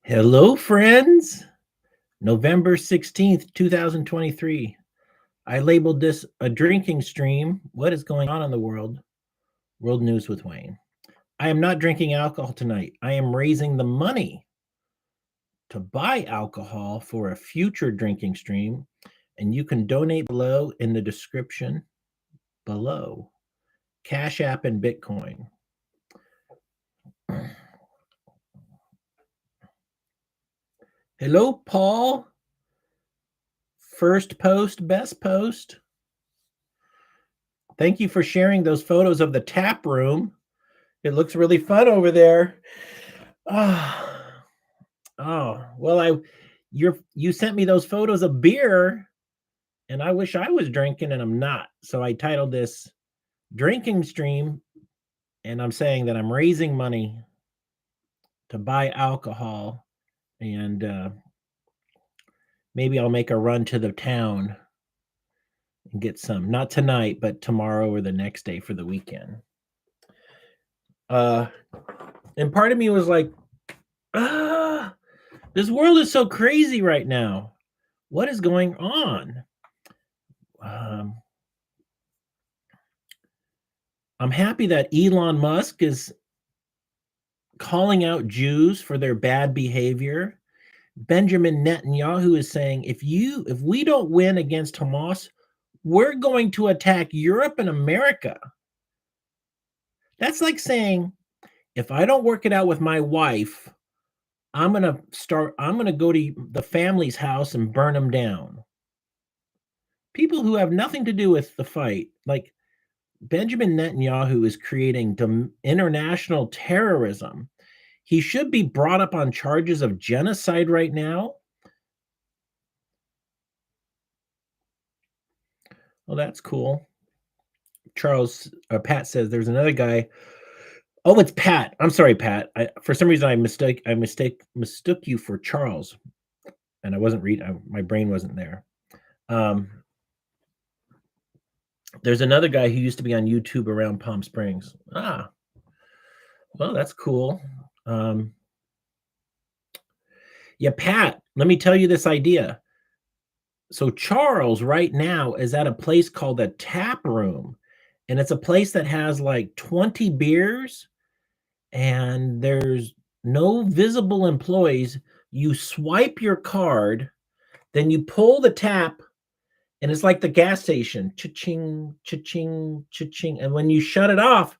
Hello, friends. November 16th, 2023. I labeled this a drinking stream. What is going on in the world? World News with Wayne. I am not drinking alcohol tonight. I am raising the money to buy alcohol for a future drinking stream, and you can donate below in the description below. Cashapp and Bitcoin. Hello, Paul. First post, best post. Thank you for sharing those photos of the tap room. It looks really fun over there. Oh, well, you sent me those photos of beer, and I wish I was drinking, and I'm not. So I titled this "Drinking Stream," and I'm saying that I'm raising money to buy alcohol, and maybe I'll make a run to the town and get some. Not tonight, but tomorrow or the next day for the weekend. And part of me was like, this world is so crazy right now. What is going on? I'm happy that Elon Musk is calling out Jews for their bad behavior. Benjamin Netanyahu is saying, if we don't win against Hamas, we're going to attack Europe and America. That's like saying, if I don't work it out with my wife, I'm going to go to the family's house and burn them down. People who have nothing to do with the fight, like Benjamin Netanyahu, is creating international terrorism. He should be brought up on charges of genocide right now. Well, that's cool. Pat says there's another guy. Oh, it's Pat. I'm sorry, Pat. For some reason I mistook you for Charles, and I wasn't reading. My brain wasn't there. There's another guy who used to be on YouTube around Palm Springs. Well, that's cool. Yeah, Pat, let me tell you this idea. So Charles right now is at a place called the Tap Room, and it's a place that has like 20 beers, and there's no visible employees. You swipe your card, then you pull the tap, and it's like the gas station, cha-ching, cha-ching, cha-ching. And when you shut it off,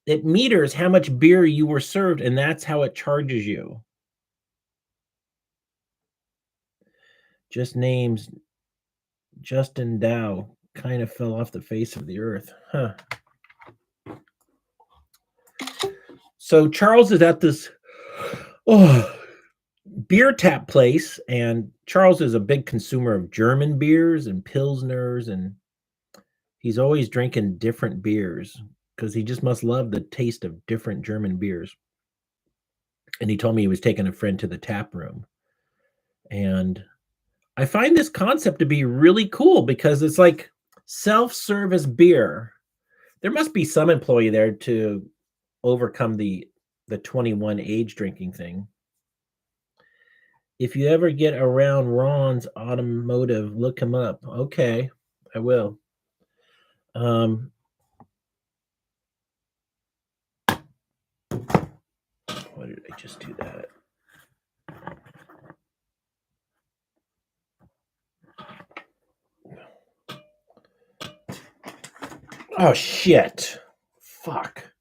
it meters how much beer you were served, and that's how it charges you. Just names. Justin Dow kind of fell off the face of the earth. Huh. So Charles is at this beer tap place, and Charles is a big consumer of German beers and Pilsners, and he's always drinking different beers because he just must love the taste of different German beers. And he told me he was taking a friend to the tap room. And I find this concept to be really cool because it's like self-service beer. There must be some employee there to overcome the 21 age drinking thing. If you ever get around Ron's Automotive, look him up. Okay, I will. Why did I just do that? Oh, shit. Fuck.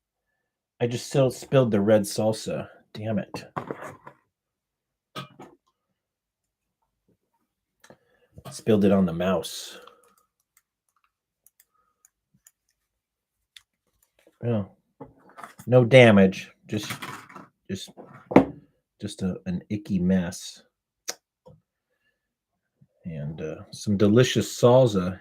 I just still spilled the red salsa. Damn it. Spilled it on the mouse. Oh, no damage. Just an icky mess. And some delicious salsa.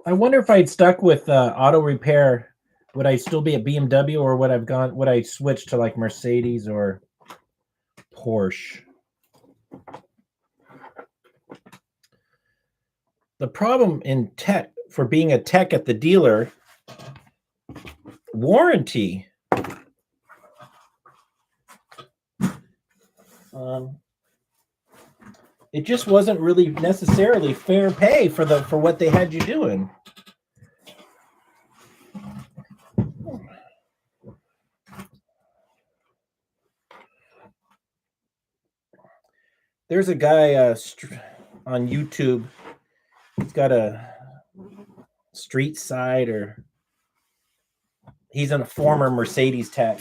I wonder if I'd stuck with auto repair, would I still be at BMW, or would I switch to like Mercedes or Porsche. The problem in tech for being a tech at the dealer, warranty. It just wasn't really necessarily fair pay for what they had you doing. There's a guy on YouTube. He's got a street side, or he's a former Mercedes tech.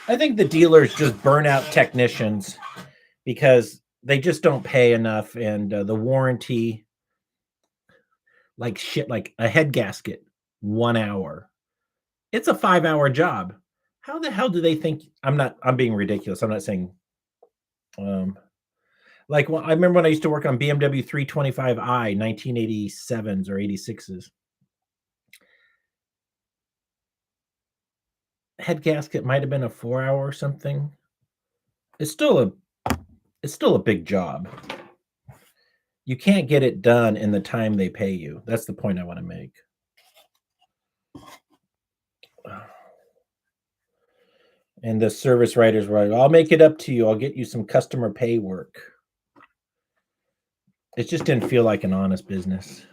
I think the dealers just burn out technicians because they just don't pay enough, and the warranty, like shit, like a head gasket, 1 hour. It's a 5-hour job. How the hell do they think? I'm being ridiculous. I'm not saying. Like, I remember when I used to work on BMW 325i, 1987s or 86s. Head gasket might have been a 4-hour or something. It's still a big job. You can't get it done in the time they pay you. That's the point I want to make. And the service writers were like, I'll make it up to you. I'll get you some customer pay work. It just didn't feel like an honest business.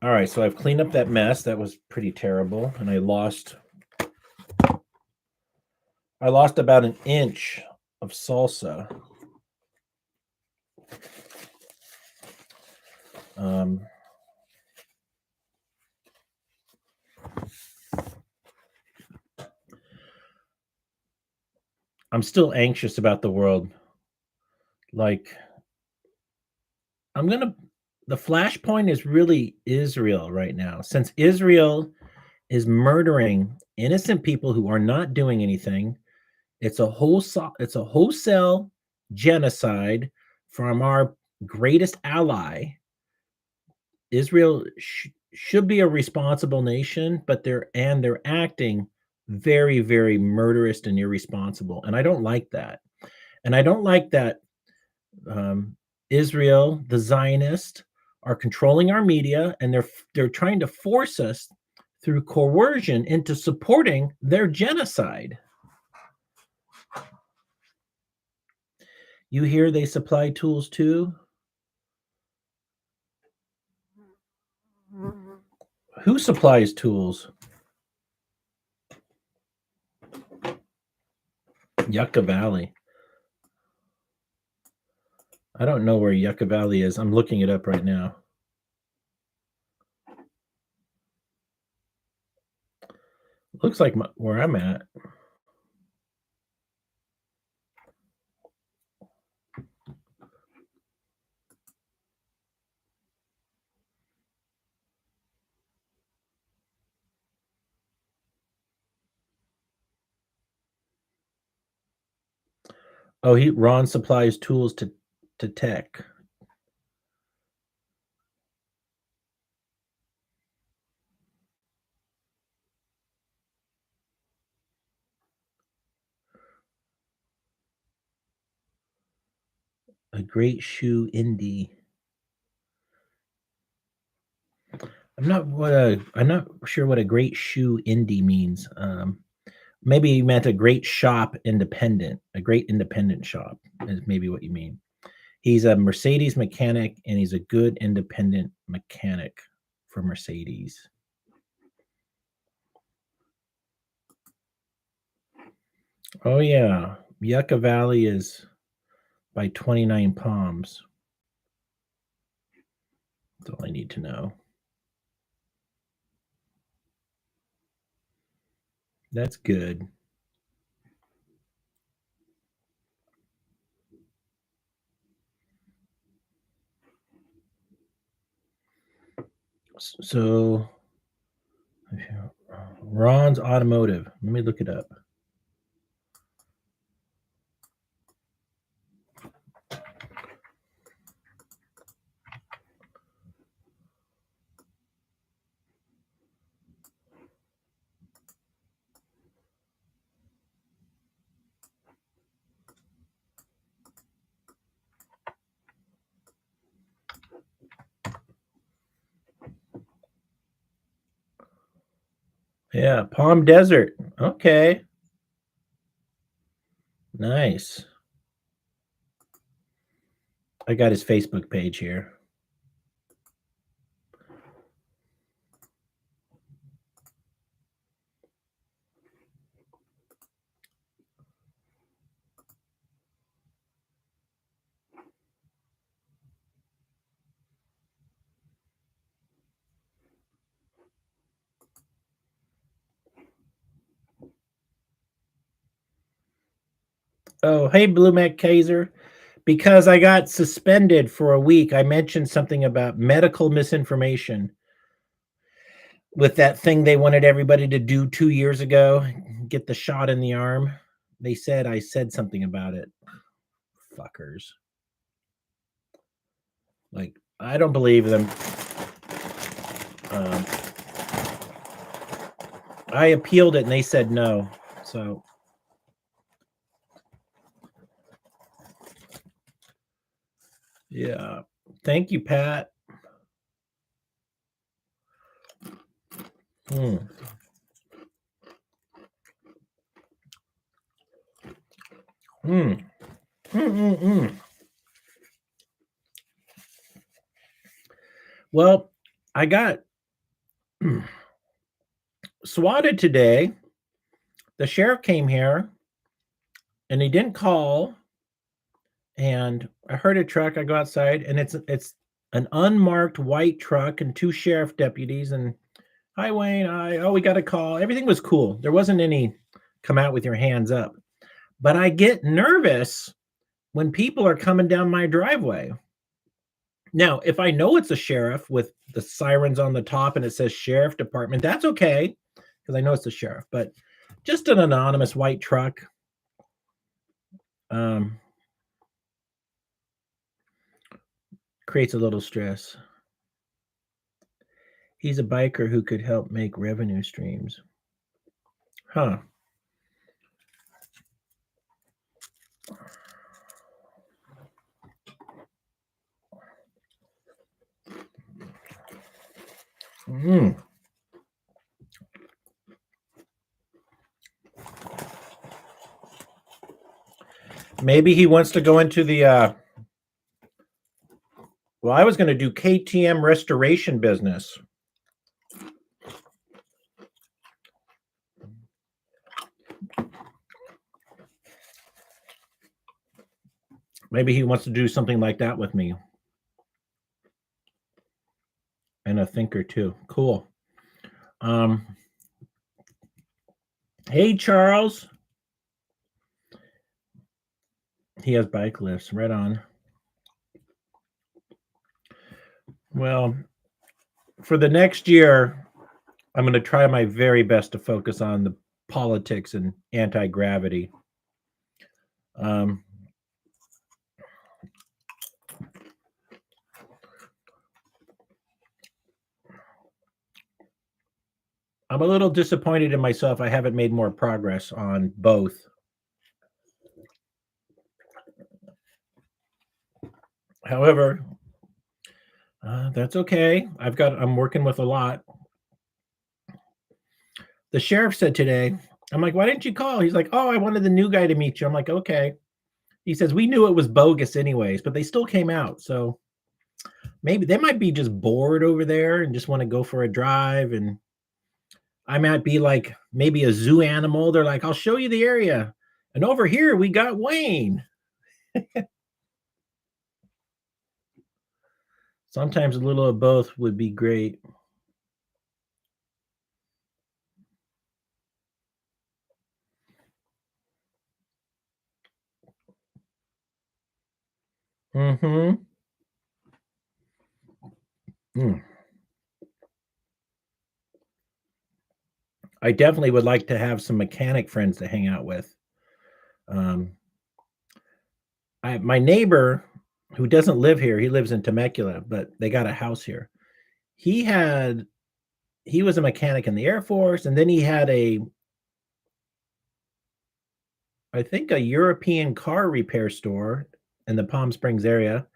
All right, so I've cleaned up that mess. That was pretty terrible. And I lost about an inch of salsa. I'm still anxious about the world. Like, the flashpoint is really Israel right now. Since Israel is murdering innocent people who are not doing anything, it's a wholesale genocide from our greatest ally. Israel should be a responsible nation, but they're acting very, very murderous and irresponsible, and I don't like that. And I don't like that Israel, the Zionists, are controlling our media, and they're trying to force us through coercion into supporting their genocide. You hear they supply tools too? Who supplies tools? Yucca Valley. I don't know where Yucca Valley is. I'm looking it up right now. Looks like where I'm at. Oh, Ron supplies tools to tech. A great shoe indie. I'm not sure what a great shoe indie means. Maybe you meant a great shop independent. A great independent shop is maybe what you mean. He's a Mercedes mechanic, and he's a good independent mechanic for Mercedes. Oh yeah, Yucca Valley is by 29 Palms. That's all I need to know. That's good. So, Ron's Automotive. Let me look it up. Yeah, Palm Desert. Okay, nice. I got his Facebook page here. Oh, hey, Blue Mac Kaiser. Because I got suspended for a week, I mentioned something about medical misinformation with that thing they wanted everybody to do 2 years ago, get the shot in the arm. They said I said something about it. Fuckers. Like, I don't believe them. Um, I appealed it and they said no. So, yeah. Thank you, Pat. Mm. Mm. Mm-mm-mm. Well, I got swatted today. The sheriff came here and he didn't call. And I heard a truck. I go outside and it's an unmarked white truck and two sheriff deputies. And hi, Wayne. We got a call. Everything was cool. There wasn't any come out with your hands up. But I get nervous when people are coming down my driveway. Now, if I know it's a sheriff with the sirens on the top and it says sheriff department, that's okay because I know it's the sheriff. But just an anonymous white truck, um, creates a little stress. He's a biker who could help make revenue streams. Huh. Mm. Maybe he wants to go into the well, I was going to do KTM restoration business. Maybe he wants to do something like that with me. And a thinker too. Cool. Hey, Charles. He has bike lifts. Right on. Well, for the next year, I'm going to try my very best to focus on the politics and anti-gravity. I'm a little disappointed in myself. I haven't made more progress on both. However, that's okay. I'm working with a lot. The sheriff said today, I'm like, why didn't you call? He's like, oh, I wanted the new guy to meet you. I'm like, okay. He says, we knew it was bogus anyways, but they still came out. So maybe they might be just bored over there and just want to go for a drive. And I might be like maybe a zoo animal. They're like, I'll show you the area. And over here, we got Wayne. Sometimes a little of both would be great. Mm-hmm. Mm. I definitely would like to have some mechanic friends to hang out with. Um, my neighbor who doesn't live here, he lives in Temecula, but they got a house here. He had he was a mechanic in the Air Force, and then he had I think a European car repair store in the Palm Springs area,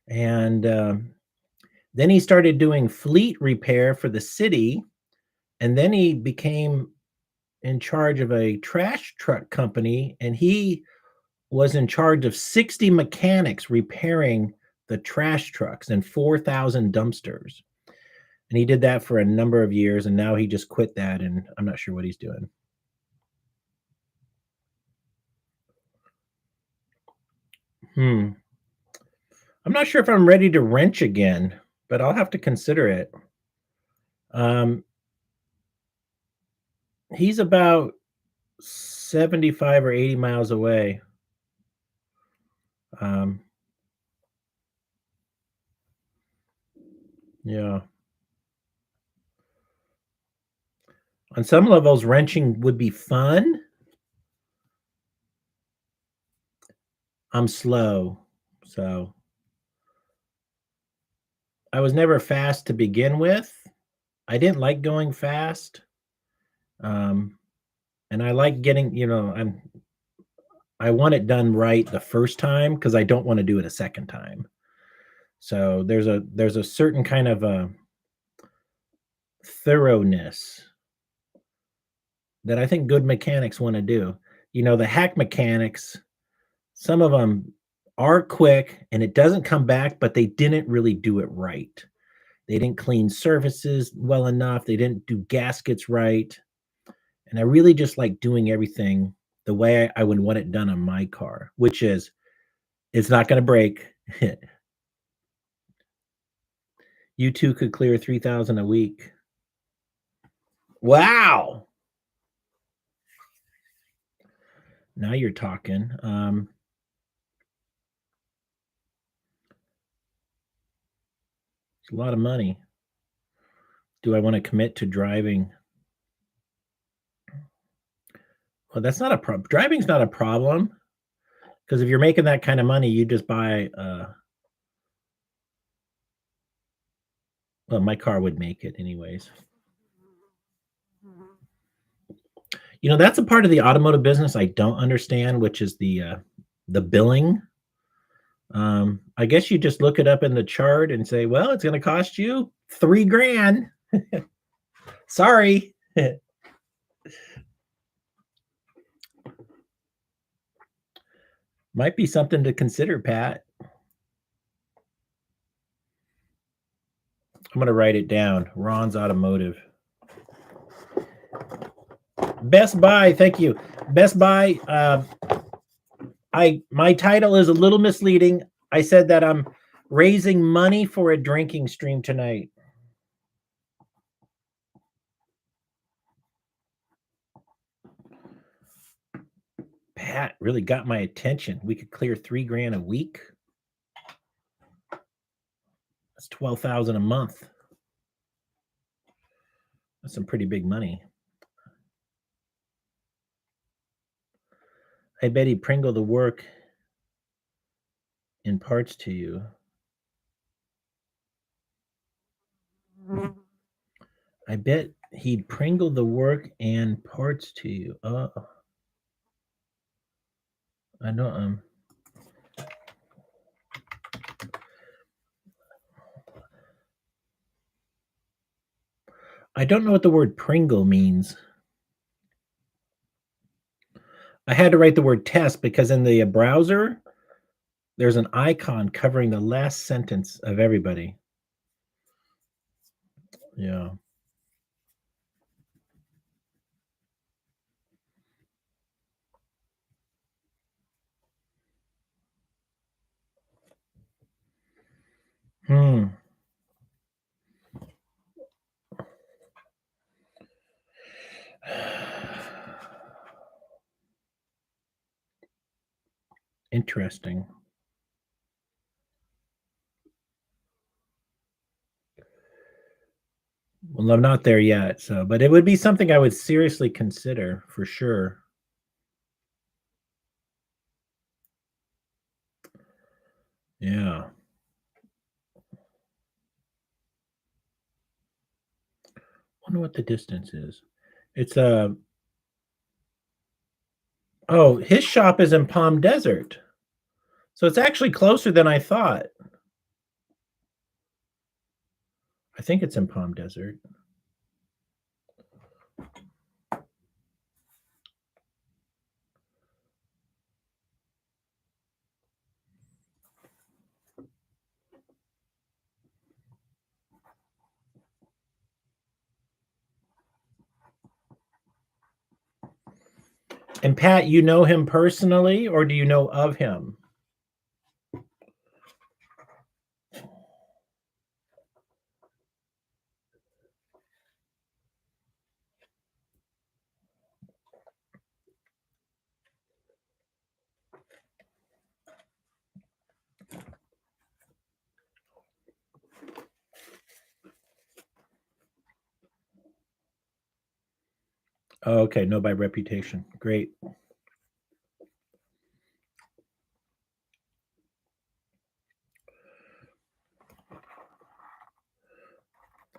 and then he started doing fleet repair for the city, and then he became in charge of a trash truck company, and he was in charge of 60 mechanics repairing the trash trucks and 4,000 dumpsters. And he did that for a number of years, and now he just quit that, and I'm not sure what he's doing. Hmm. I'm not sure if I'm ready to wrench again, but I'll have to consider it. Um, he's about 75 or 80 miles away. Um, yeah. On some levels, wrenching would be fun. I'm slow, so I was never fast to begin with. I didn't like going fast. Um, and I like getting, I want it done right the first time because I don't want to do it a second time. So there's a certain kind of thoroughness that I think good mechanics want to do. The hack mechanics, some of them are quick and it doesn't come back, but they didn't really do it right. They didn't clean surfaces well enough. They didn't do gaskets right. And I really just like doing everything the way I would want it done on my car, which is it's not going to break. You two could clear 3,000 a week. Wow. Now you're talking. It's a lot of money. Do I want to commit to driving? Well, that's not a problem. Driving's not a problem because if you're making that kind of money, you just buy. Well, my car would make it anyways. That's a part of the automotive business I don't understand, which is the billing. I guess you just look it up in the chart and say, well, it's going to cost you 3 grand. Sorry. Might be something to consider, Pat. I'm going to write it down. Ron's Automotive. Best Buy. Thank you. Best Buy. My title is a little misleading. I said that I'm raising money for a drinking stream tonight. Pat really got my attention. We could clear 3 grand a week. That's 12,000 a month. That's some pretty big money. I bet he'd Pringle the work in parts to you. I bet he'd Pringle the work and parts to you. I know. I don't know what the word Pringle means. I had to write the word test because in the browser, there's an icon covering the last sentence of everybody. Yeah. Interesting. Well, I'm not there yet, but it would be something I would seriously consider for sure. Yeah. Wonder what the distance is. It's oh, his shop is in Palm Desert. So it's actually closer than I thought. I think it's in Palm Desert. And Pat, you know him personally, or do you know of him? Oh, okay, know by reputation. Great.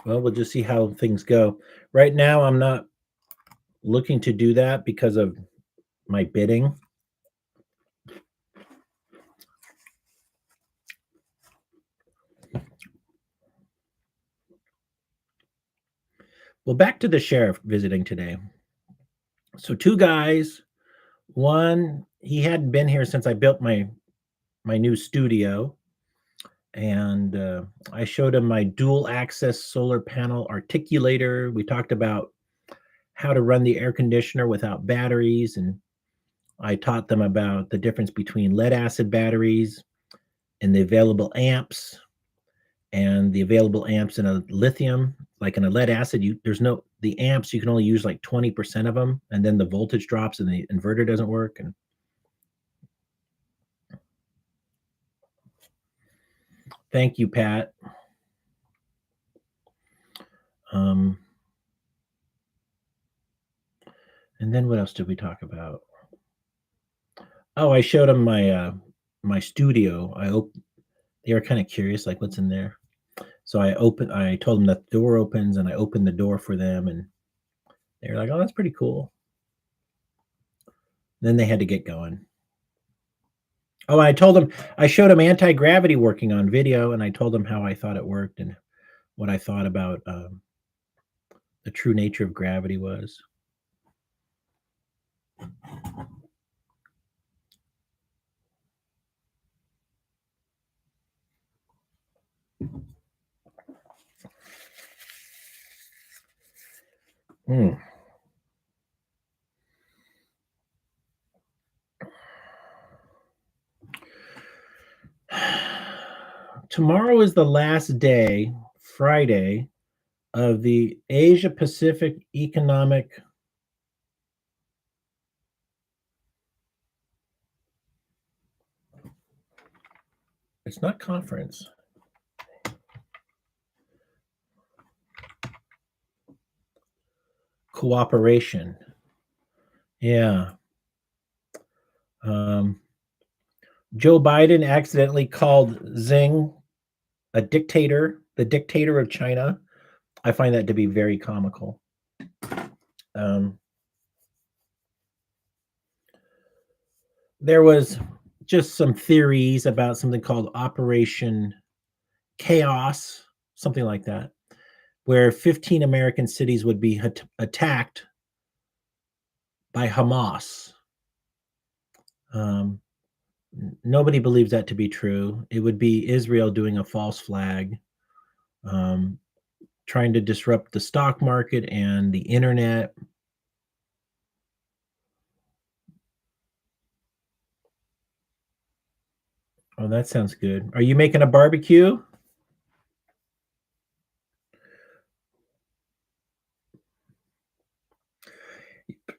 Well, we'll just see how things go. Right now, I'm not looking to do that because of my bidding. Well, back to the sheriff visiting today. So two guys, one he hadn't been here since I built my new studio, and I showed him my dual access solar panel articulator. We talked about how to run the air conditioner without batteries, and I taught them about the difference between lead acid batteries and the available amps and the available amps in a lithium. Like in a lead acid, there's no the amps, you can only use like 20% of them, and then the voltage drops and the inverter doesn't work. And thank you, Pat. Um, and then what else did we talk about? Oh, I showed them my studio. They were kind of curious, like what's in there. So I told them that the door opens, and I opened the door for them, and they were like, "Oh, that's pretty cool." Then they had to get going. Oh, I showed them anti-gravity working on video, and I told them how I thought it worked and what I thought about the true nature of gravity was. Hmm. Tomorrow is the last day, Friday, of the Asia Pacific Economic. It's not conference. Cooperation. Yeah. Um, Joe Biden accidentally called Xing a dictator, the dictator of China. I find that to be very comical. Um, there was just some theories about something called Operation Chaos, something like that, where 15 American cities would be attacked by Hamas. Um, Nobody believes that to be true. It would be Israel doing a false flag, um, trying to disrupt the stock market and the internet. Oh, that sounds good. Are you making a barbecue?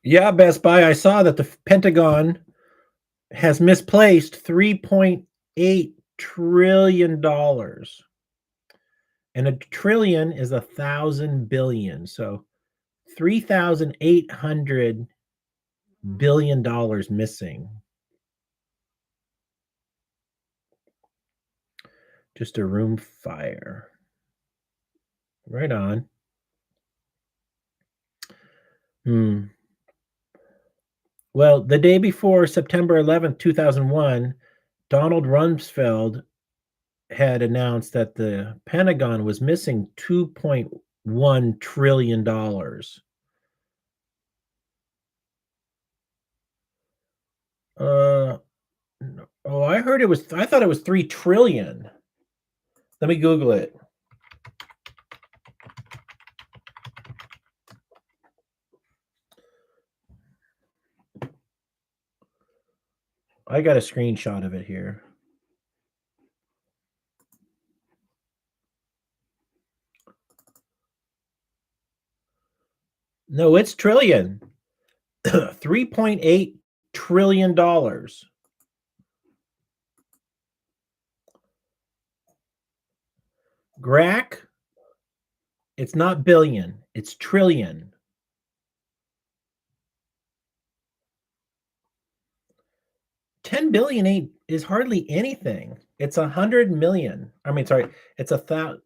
Yeah, Best Buy. I saw that the Pentagon has misplaced $3.8 trillion, and a trillion is 1,000 billion. So 3,800 billion dollars missing. Just a room fire. Right on. Hmm. Well, the day before September 11th, 2001, Donald Rumsfeld had announced that the Pentagon was missing $2.1 trillion. Uh, oh, I thought it was 3 trillion. Let me Google it. I got a screenshot of it here. No, it's trillion. $3.8 trillion dollars. Grack, it's not billion, it's trillion. 10 billion ain't is hardly anything. It's 100 million. I mean, sorry, it's a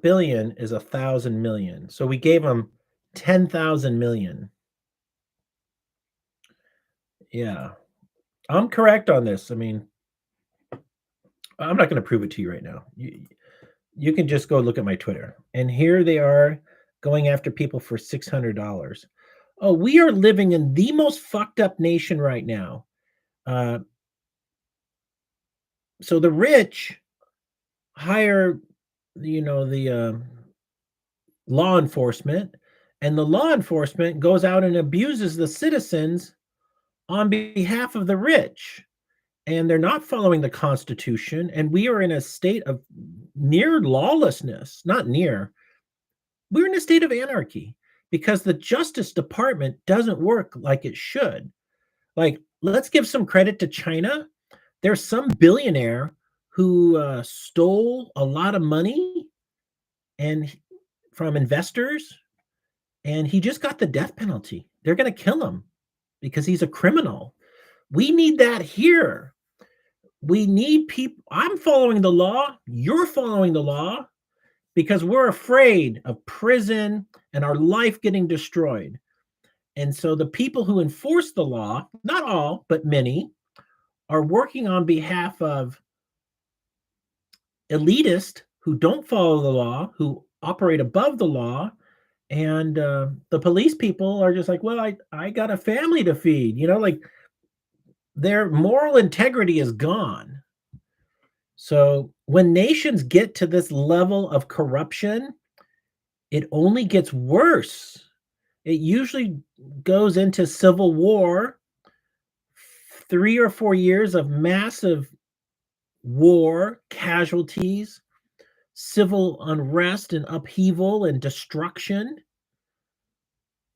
billion is 1,000 million. So we gave them 10,000 million. Yeah. I'm correct on this. I mean, I'm not going to prove it to you right now. You can just go look at my Twitter. And here they are going after people for $600. Oh, we are living in the most fucked up nation right now. Uh, so the rich hire, the law enforcement, and the law enforcement goes out and abuses the citizens on behalf of the rich. And they're not following the Constitution. And we are in a state of near lawlessness, not near, we're in a state of anarchy because the Justice Department doesn't work like it should. Like, let's give some credit to China. There's some billionaire who stole a lot of money and from investors, and he just got the death penalty. They're going to kill him because he's a criminal. We need that here. We need people. I'm following the law. You're following the law because we're afraid of prison and our life getting destroyed. And so the people who enforce the law, not all, but many, are working on behalf of elitists who don't follow the law, who operate above the law. And the police people are just like, well, I got a family to feed, like their moral integrity is gone. So when nations get to this level of corruption, it only gets worse. It usually goes into civil war, 3 or 4 years of massive war, casualties, civil unrest and upheaval and destruction.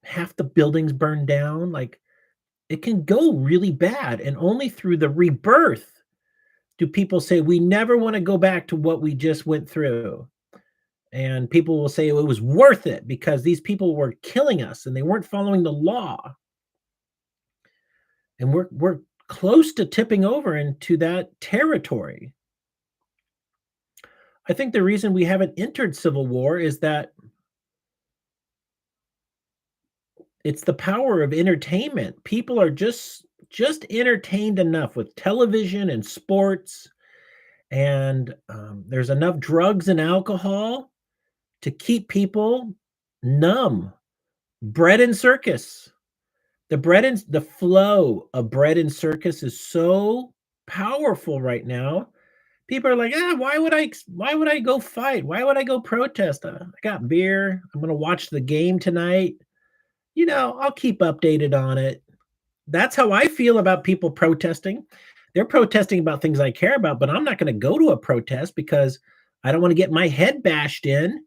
Half the buildings burned down. Like, it can go really bad. And only through the rebirth do people say, we never want to go back to what we just went through. And people will say it was worth it because these people were killing us and they weren't following the law. And we're close to tipping over into that territory. I think the reason we haven't entered civil war is that it's the power of entertainment. People are just entertained enough with television and sports, and there's enough drugs and alcohol to keep people numb. Bread and circus. The flow of bread and circus is so powerful right now. People are like, why would I go fight? Why would I go protest? I got beer. I'm going to watch the game tonight. I'll keep updated on it. That's how I feel about people protesting. They're protesting about things I care about, but I'm not going to go to a protest because I don't want to get my head bashed in.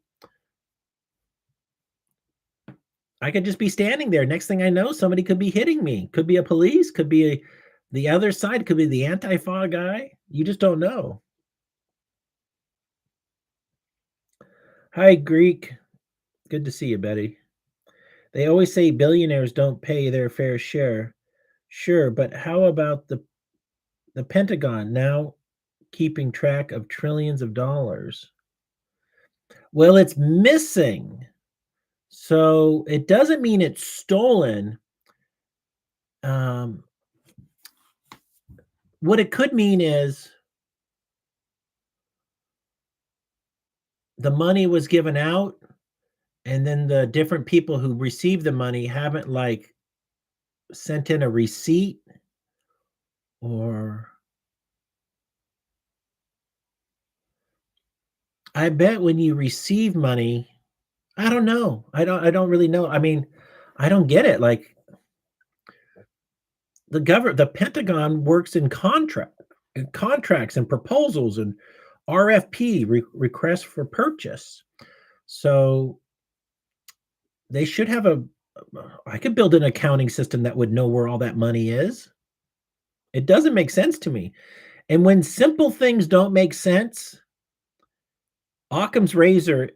I could just be standing there. Next thing I know, somebody could be hitting me. Could be a police, could be the other side, could be the Antifa guy. You just don't know. Hi, Greek. Good to see you, Betty. They always say billionaires don't pay their fair share. Sure, but how about the Pentagon now keeping track of trillions of dollars? Well, it's missing. So it doesn't mean it's stolen. What it could mean is the money was given out, and then the different people who received the money haven't sent in a receipt, or I bet when you receive money, I don't know. I don't really know. I mean, I don't get it. Like, the Pentagon works in contracts and proposals and RFP, requests for purchase. So they should have a I could build an accounting system that would know where all that money is. It doesn't make sense to me. And when simple things don't make sense, Occam's razor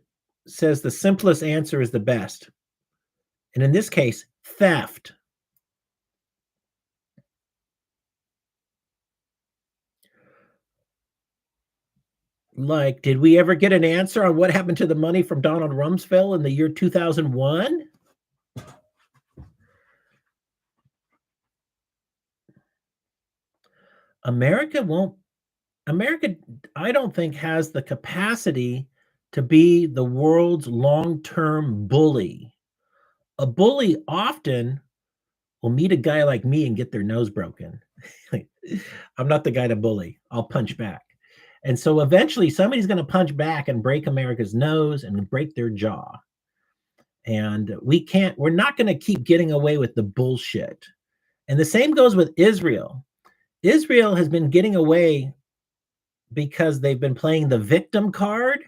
says the simplest answer is the best. And in this case, theft. Like, did we ever get an answer on what happened to the money from Donald Rumsfeld in the year 2001? America won't America, I don't think, has the capacity to be the world's long-term bully. A bully often will meet a guy like me and get their nose broken. I'm not the guy to bully. I'll punch back. And so eventually somebody's going to punch back and break America's nose and break their jaw. And we're not going to keep getting away with the bullshit. And the same goes with Israel. Israel has been getting away because they've been playing the victim card,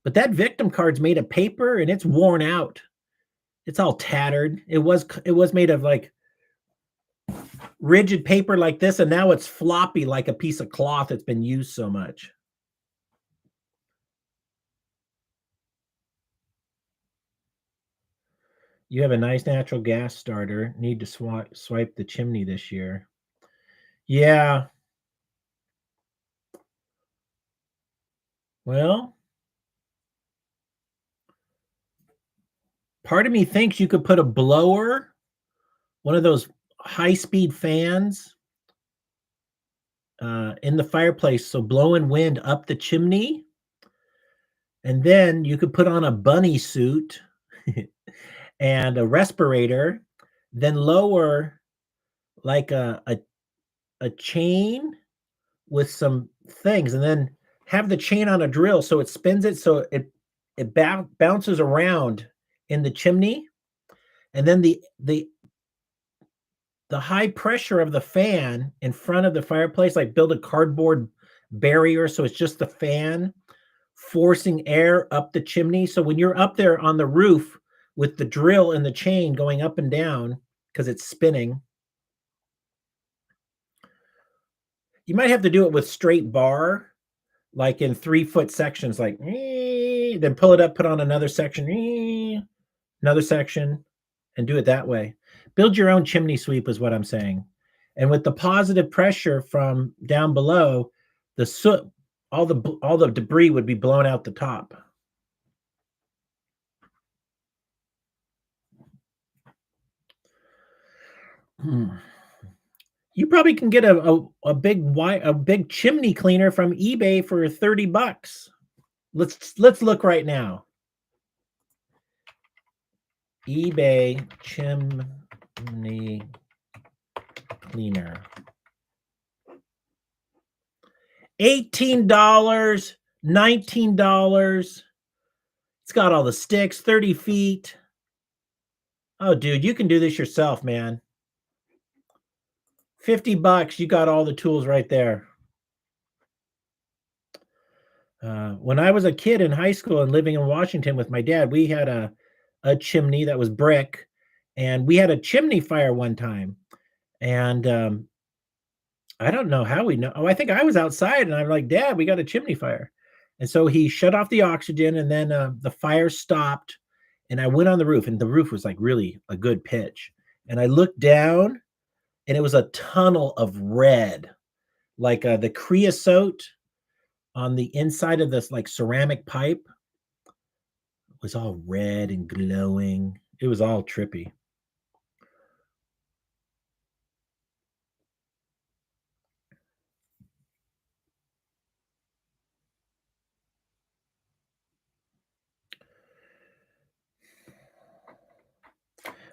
but that victim card's made of paper and it's worn out. It's all tattered. It was made of like rigid paper like this, and now it's floppy like a piece of cloth that's been used so much. You have a nice natural gas starter. Need to swipe the chimney this year. Yeah. Well, part of me thinks you could put a blower, one of those high-speed fans, in the fireplace, so blowing wind up the chimney, and then you could put on a bunny suit and a respirator, then lower like a chain with some things, and then have the chain on a drill so it spins it so it bounces around in the chimney, and then the high pressure of the fan in front of the fireplace, like build a cardboard barrier so it's just the fan forcing air up the chimney. So when you're up there on the roof with the drill and the chain going up and down because it's spinning, you might have to do it with straight bar, like in 3-foot sections, like then pull it up, put on another section, another section, and do it that way. Build your own chimney sweep is what I'm saying. And with the positive pressure from down below, the soot, all the debris would be blown out the top. You probably can get a big chimney cleaner from eBay for $30. Let's look right now. eBay chimney cleaner. $18, $19. It's got all the sticks, 30 feet. Oh, dude, you can do this yourself, man. $50, you got all the tools right there. When I was a kid in high school and living in Washington with my dad, we had a chimney that was brick, and we had a chimney fire one time. And I don't know how we know. Oh, I think I was outside, and I'm like, Dad, we got a chimney fire. And so he shut off the oxygen, and then the fire stopped. And I went on the roof, and the roof was like really a good pitch. And I looked down, and it was a tunnel of red, like the creosote on the inside of this like ceramic pipe was all red and glowing. It was all trippy.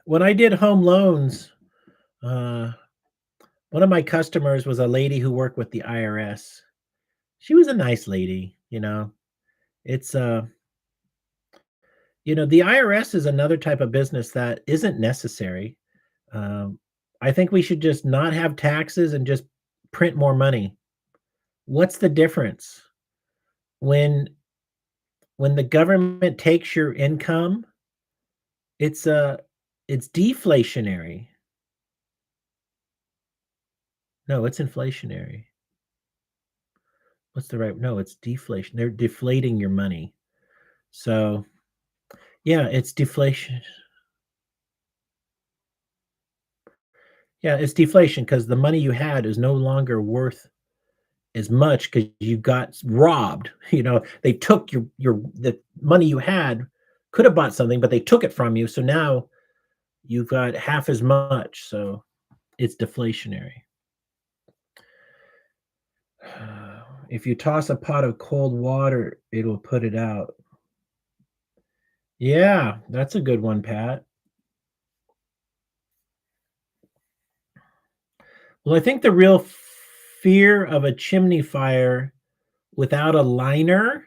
When I did home loans, uh, one of my customers was a lady who worked with the IRS. She was a nice lady, you know. It's the IRS is another type of business that isn't necessary. Um, I think we should just not have taxes and just print more money. What's the difference? When when the government takes your income, it's, it's deflationary. No, it's inflationary. What's the right no, it's deflation. They're deflating your money. So, yeah, it's deflation. Yeah, it's deflation because the money you had is no longer worth as much because you got robbed. They took your the money you had could have bought something, but they took it from you. So now you've got half as much. So it's deflationary. If you toss a pot of cold water, it'll put it out. Yeah, that's a good one, Pat. Well, I think the real fear of a chimney fire without a liner.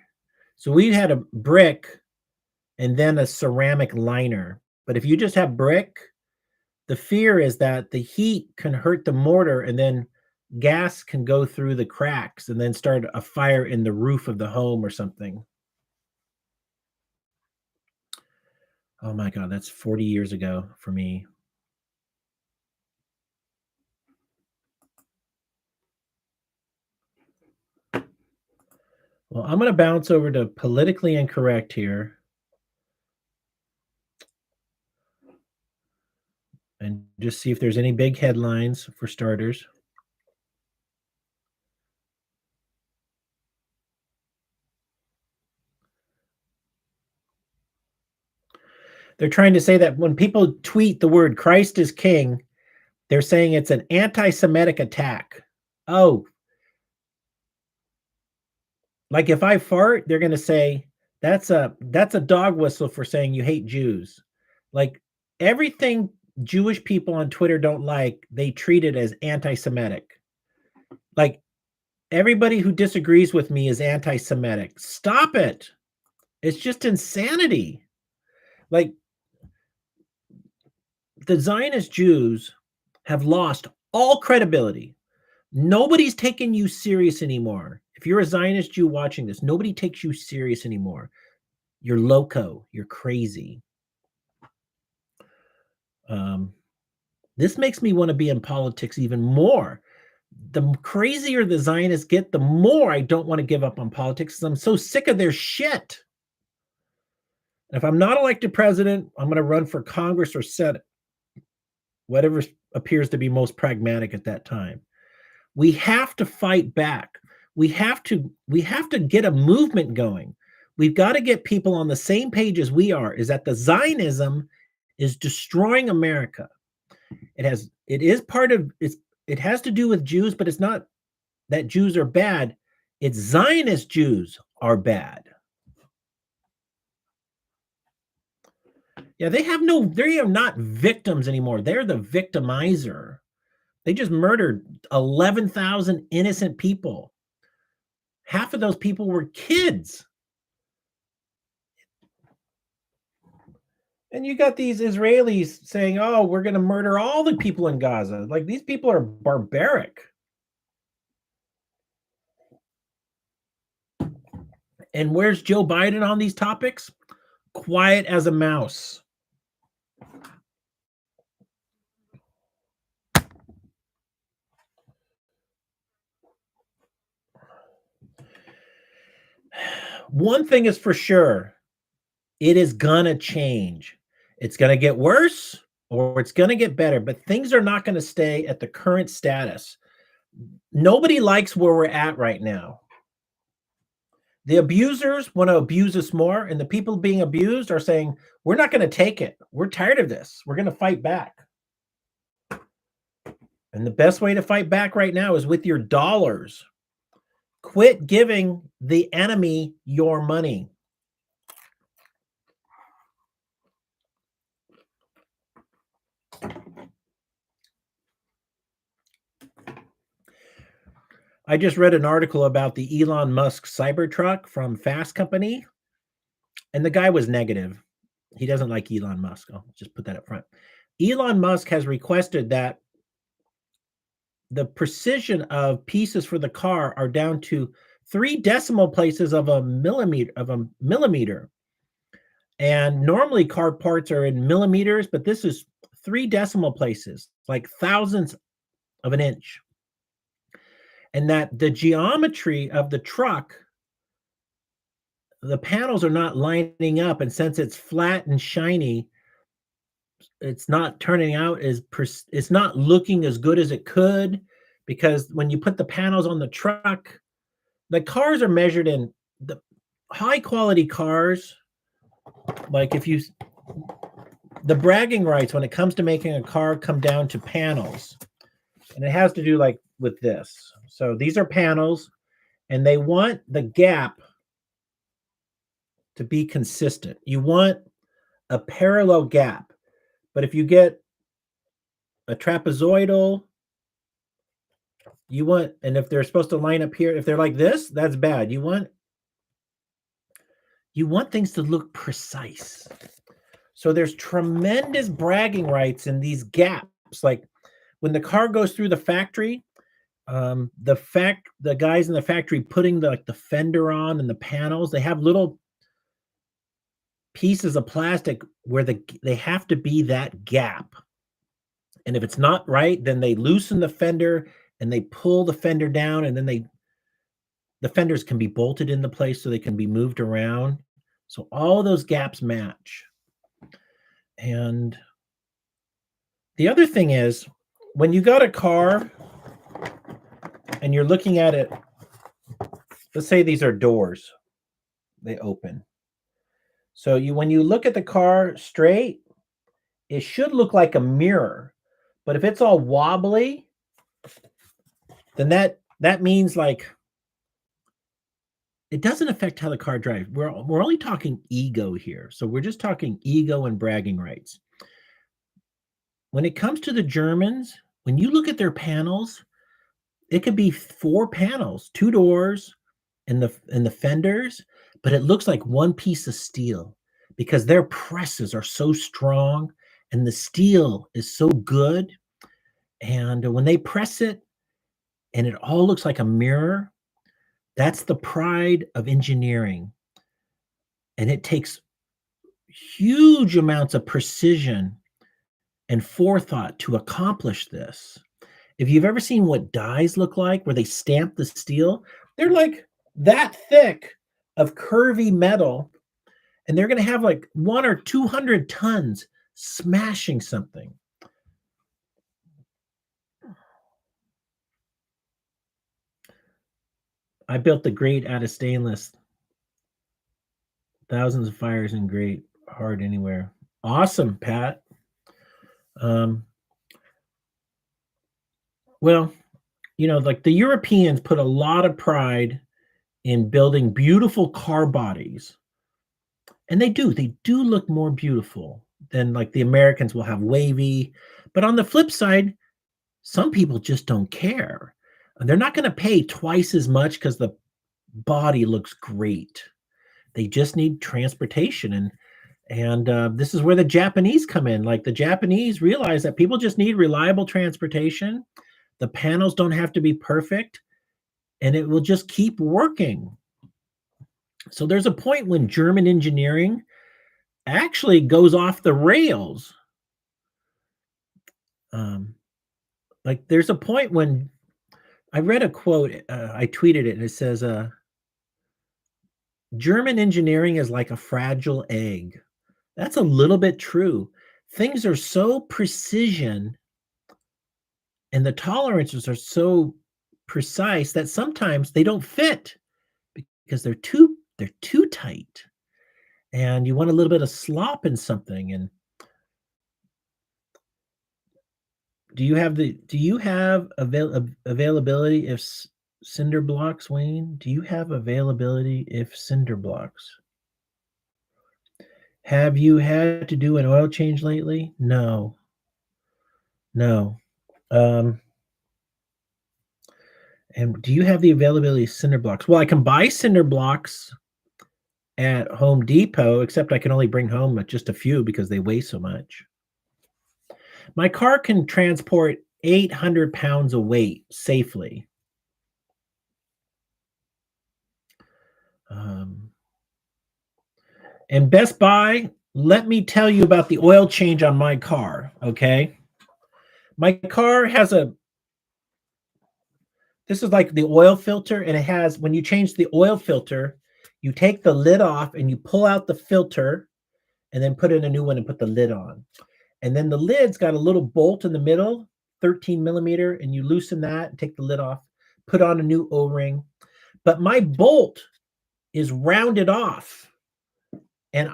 So we had a brick and then a ceramic liner. But if you just have brick, the fear is that the heat can hurt the mortar and then gas can go through the cracks and then start a fire in the roof of the home or something. Oh my God, that's 40 years ago for me. Well, I'm going to bounce over to politically incorrect here and just see if there's any big headlines for starters. They're trying to say that when people tweet the word Christ is king, they're saying it's an anti-Semitic attack. Oh, like if I fart, they're going to say that's a dog whistle for saying you hate Jews. Like everything Jewish people on Twitter don't like, they treat it as anti-Semitic. Like everybody who disagrees with me is anti-Semitic. Stop it. It's just insanity. Like the Zionist Jews have lost all credibility. Nobody's taking you serious anymore. If you're a Zionist Jew watching this, nobody takes you serious anymore. You're loco. You're crazy. This makes me want to be in politics even more. The crazier the Zionists get, the more I don't want to give up on politics. I'm so sick of their shit. If I'm not elected president, I'm going to run for Congress or Senate, whatever appears to be most pragmatic at that time. We have to fight back. We have to get a movement going. We've got to get people on the same page as we are, is that the Zionism is destroying America. It has to do with Jews, but it's not that Jews are bad. It's Zionist Jews are bad. Yeah, they are not victims anymore. They're the victimizer. They just murdered 11,000 innocent people. Half of those people were kids. And you got these Israelis saying, oh, we're going to murder all the people in Gaza. Like, these people are barbaric. And where's Joe Biden on these topics? Quiet as a mouse. One thing is for sure, it is going to change. It's going to get worse or it's going to get better, but things are not going to stay at the current status. Nobody likes where we're at right now. The abusers want to abuse us more, and the people being abused are saying, we're not going to take it. We're tired of this. We're going to fight back. And the best way to fight back right now is with your dollars. Quit giving the enemy your money. I just read an article about the Elon Musk Cybertruck from Fast Company, and the guy was negative. He doesn't like Elon Musk. I'll just put that up front. Elon Musk has requested that the precision of pieces for the car are down to 3 decimal places of a millimeter. And normally car parts are in millimeters, but this is 3 decimal places, like thousandths of an inch. And that the geometry of the truck, the panels are not lining up, and since it's flat and shiny, it's not turning out it's not looking as good as it could, because when you put the panels on the truck, the cars are measured in the high quality cars. Like the bragging rights when it comes to making a car come down to panels, and it has to do like with this. So these are panels, and they want the gap to be consistent. You want a parallel gap. But if you get a trapezoidal, and if they're supposed to line up here, if they're like this, that's bad. You want things to look precise. So there's tremendous bragging rights in these gaps. Like when the car goes through the factory, the guys in the factory putting the fender on and the panels, they have little pieces of plastic where they have to be that gap. And if it's not right, then they loosen the fender and they pull the fender down, and then the fenders can be bolted into place so they can be moved around. So all those gaps match. And the other thing is, when you got a car and you're looking at it, let's say these are doors, they open. So when you look at the car straight, it should look like a mirror. But if it's all wobbly, then that means like it doesn't affect how the car drives. We're only talking ego here. So we're just talking ego and bragging rights. When it comes to the Germans, when you look at their panels, it could be 4 panels, 2 doors and the fenders, but it looks like one piece of steel because their presses are so strong and the steel is so good. And when they press it and it all looks like a mirror, that's the pride of engineering. And it takes huge amounts of precision and forethought to accomplish this. If you've ever seen what dies look like, where they stamp the steel, they're like that thick of curvy metal, and they're going to have like 100 or 200 tons smashing something. I built the grate out of stainless. Thousands of fires in grate, hard anywhere. Awesome, Pat. Well, like the Europeans put a lot of pride in building beautiful car bodies. And they do look more beautiful than like the Americans will have wavy. But on the flip side, some people just don't care. They're not going to pay twice as much because the body looks great. They just need transportation. And this is where the Japanese come in. Like the Japanese realize that people just need reliable transportation. The panels don't have to be perfect, and it will just keep working. So there's a point when German engineering actually goes off the rails. Like there's a point when I read a quote, I tweeted it, and it says, German engineering is like a fragile egg. That's a little bit true. Things are so precision and the tolerances are so precise that sometimes they don't fit because they're too tight. And you want a little bit of slop in something. And do you have availability if cinder blocks, Wayne? Do you have availability if cinder blocks? Have you had to do an oil change lately? No. And do you have the availability of cinder blocks? Well, I can buy cinder blocks at Home Depot, except I can only bring home just a few because they weigh so much. My car can transport 800 pounds of weight safely. And Best Buy, let me tell you about the oil change on my car, okay? My car has this is like the oil filter, and it has, when you change the oil filter, you take the lid off and you pull out the filter and then put in a new one and put the lid on. And then the lid's got a little bolt in the middle, 13 millimeter, and you loosen that and take the lid off, put on a new O-ring. But my bolt is rounded off. And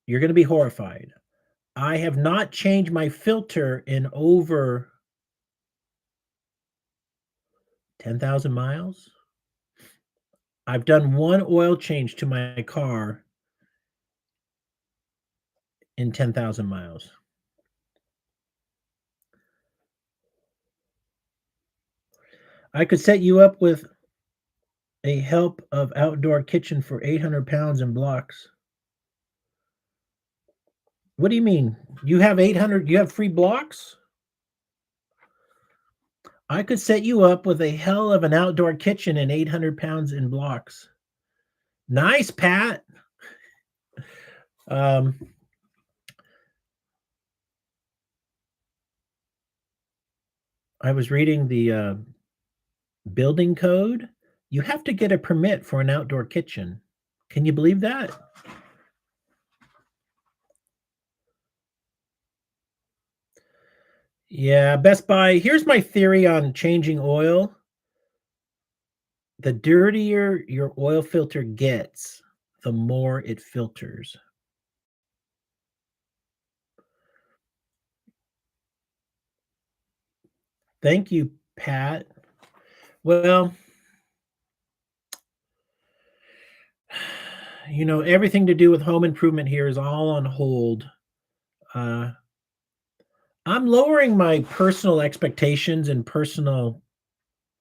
you're going to be horrified. I have not changed my filter in over 10,000 miles. I've done one oil change to my car in 10,000 miles. I could set you up with a help of outdoor kitchen for 800 pounds in blocks. What do you mean? You have 800, you have free blocks? I could set you up with a hell of an outdoor kitchen and 800 pounds in blocks. Nice, Pat. I was reading the building code. You have to get a permit for an outdoor kitchen. Can you believe that? Yeah, Best Buy. Here's my theory on changing oil. The dirtier your oil filter gets, the more it filters. Thank you, Pat. Well, everything to do with home improvement here is all on hold. I'm lowering my personal expectations and personal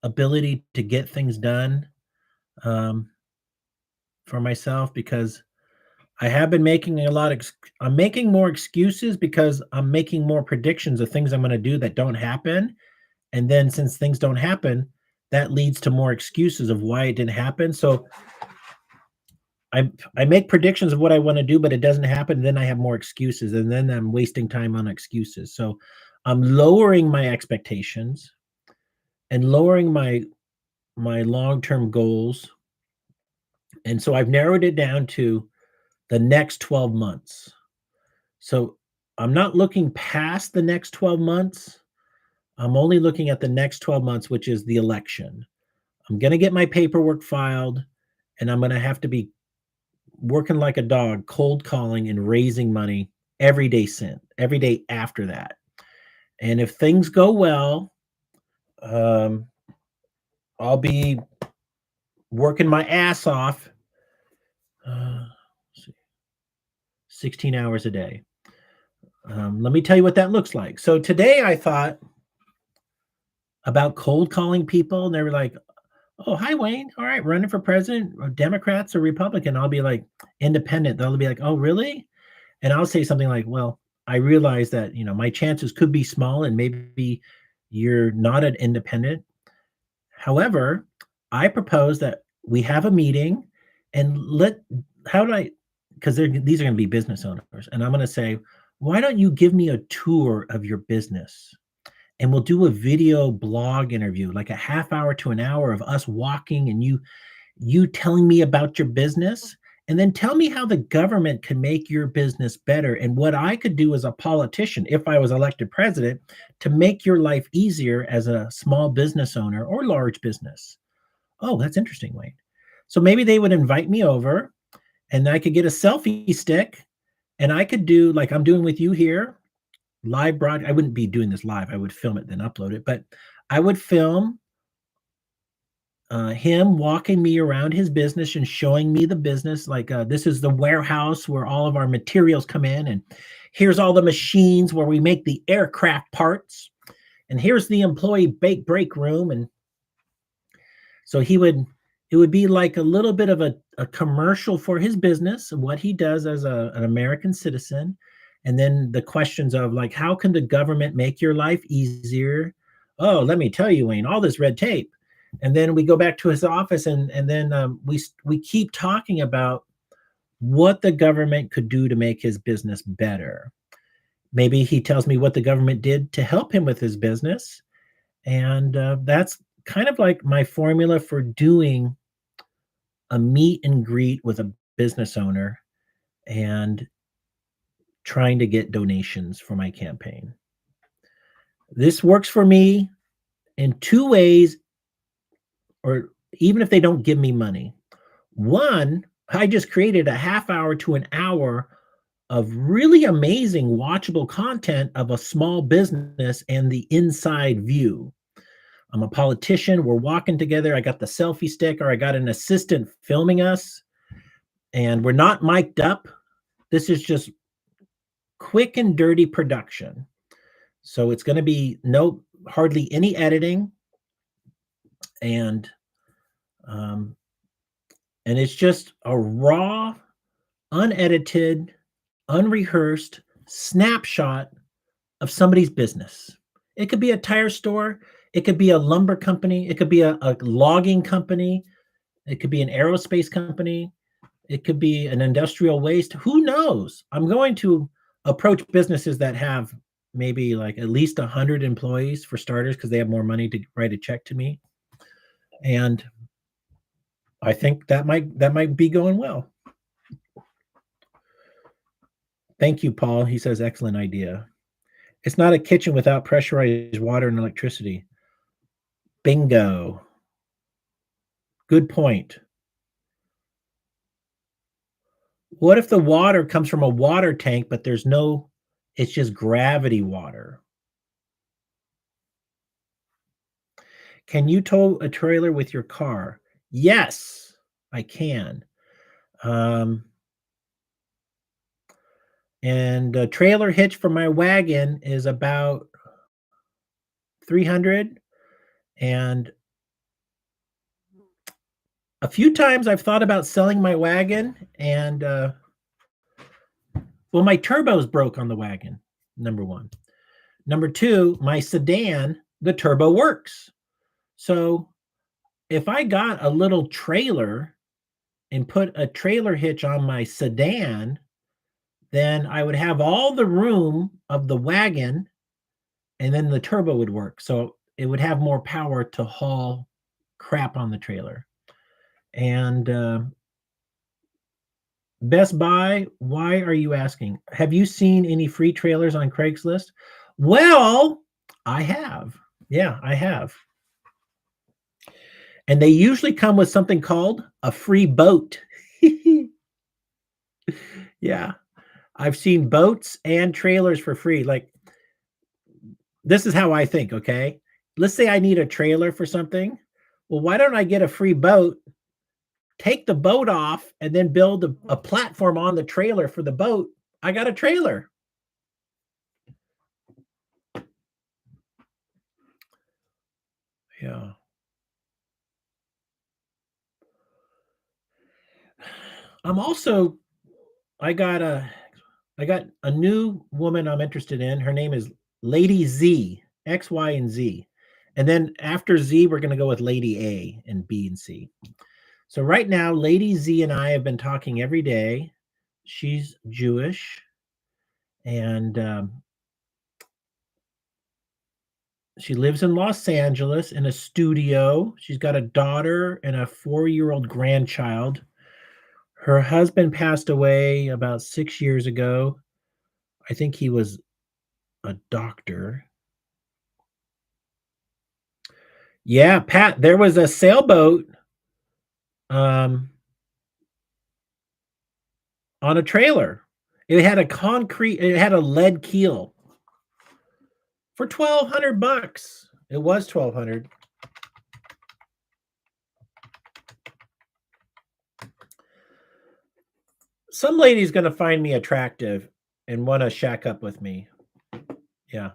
ability to get things done for myself, because I have been making I'm making more excuses because I'm making more predictions of things I'm going to do that don't happen. And then since things don't happen, that leads to more excuses of why it didn't happen. So I make predictions of what I want to do, but it doesn't happen. Then I have more excuses, and then I'm wasting time on excuses. So I'm lowering my expectations and lowering my long-term goals. And so I've narrowed it down to the next 12 months. So I'm not looking past the next 12 months. I'm only looking at the next 12 months, which is the election. I'm going to get my paperwork filed, and I'm going to have to be working like a dog, cold calling and raising money every day after that. And if things go well, I'll be working my ass off 16 hours a day. Let me tell you what that looks like. So today I thought about cold calling people, and they were like, "Oh, hi, Wayne. All right, running for president, or Democrats or Republican?" I'll be like, "Independent." They'll be like, "Oh, really?" And I'll say something like, "Well, I realize that, my chances could be small, and maybe you're not an independent. However, I propose that we have a meeting and because these are going to be business owners, and I'm going to say, why don't you give me a tour of your business? And we'll do a video blog interview, like a half hour to an hour of us walking and you telling me about your business, and then tell me how the government can make your business better and what I could do as a politician if I was elected president to make your life easier as a small business owner or large business." Oh, that's interesting, Wayne. So maybe they would invite me over, and I could get a selfie stick, and I could do like I'm doing with you here, live broad. I wouldn't be doing this live. I would film it, then upload it. But I would film him walking me around his business and showing me the business. Like, this is the warehouse where all of our materials come in, and here's all the machines where we make the aircraft parts, and here's the employee break room. And so it would be like a little bit of a commercial for his business and what he does as an American citizen. And then the questions of like, how can the government make your life easier? Oh, let me tell you, Wayne, all this red tape. And then we go back to his office, and then we keep talking about what the government could do to make his business better. Maybe he tells me what the government did to help him with his business, and that's kind of like my formula for doing a meet and greet with a business owner and trying to get donations for my campaign. This works for me in two ways, or even if they don't give me money. One, I just created a half hour to an hour of really amazing watchable content of a small business and the inside view. I'm a politician. We're walking together. I got the selfie stick, or I got an assistant filming us, and we're not mic'd up. This is just quick and dirty production. So it's going to be hardly any editing, and um, and it's just a raw, unedited, unrehearsed snapshot of somebody's business. It could be a tire store, it could be a lumber company, it could be a logging company, it could be an aerospace company, it could be an industrial waste. Who knows? I'm going to approach businesses that have maybe like at least 100 employees for starters, because they have more money to write a check to me. And I think that might be going well. Thank you, Paul. He says, excellent idea. It's not a kitchen without pressurized water and electricity. Bingo. Good point. What if the water comes from a water tank, but it's just gravity water? Can you tow a trailer with your car? Yes, I can. And a trailer hitch for my wagon is about 300. And a few times I've thought about selling my wagon, and well, my turbo's broke on the wagon, number one. Number two, my sedan, the turbo works. So if I got a little trailer and put a trailer hitch on my sedan, then I would have all the room of the wagon, and then the turbo would work. So it would have more power to haul crap on the trailer. And Best Buy, why are you asking? Have you seen any free trailers on Craigslist? Well, I have. Yeah, I have. And they usually come with something called a free boat. Yeah. I've seen boats and trailers for free. Like, this is how I think, okay? Let's say I need a trailer for something. Well, why don't I get a free boat, take the boat off, and then build a platform on the trailer for the boat? I got a trailer. Yeah. I got a new woman I'm interested in. Her name is Lady Z, X, Y, and Z. And then after Z, we're going to go with Lady A and B and C. So right now, Lady Z and I have been talking every day. She's Jewish, and she lives in Los Angeles in a studio. She's got a daughter and a 4-year-old grandchild. Her husband passed away about 6 years ago. I think he was a doctor. Yeah, Pat, there was a sailboat on a trailer. It had a lead keel for $1,200. It was 1,200. Some lady's gonna find me attractive and want to shack up with me. Yeah.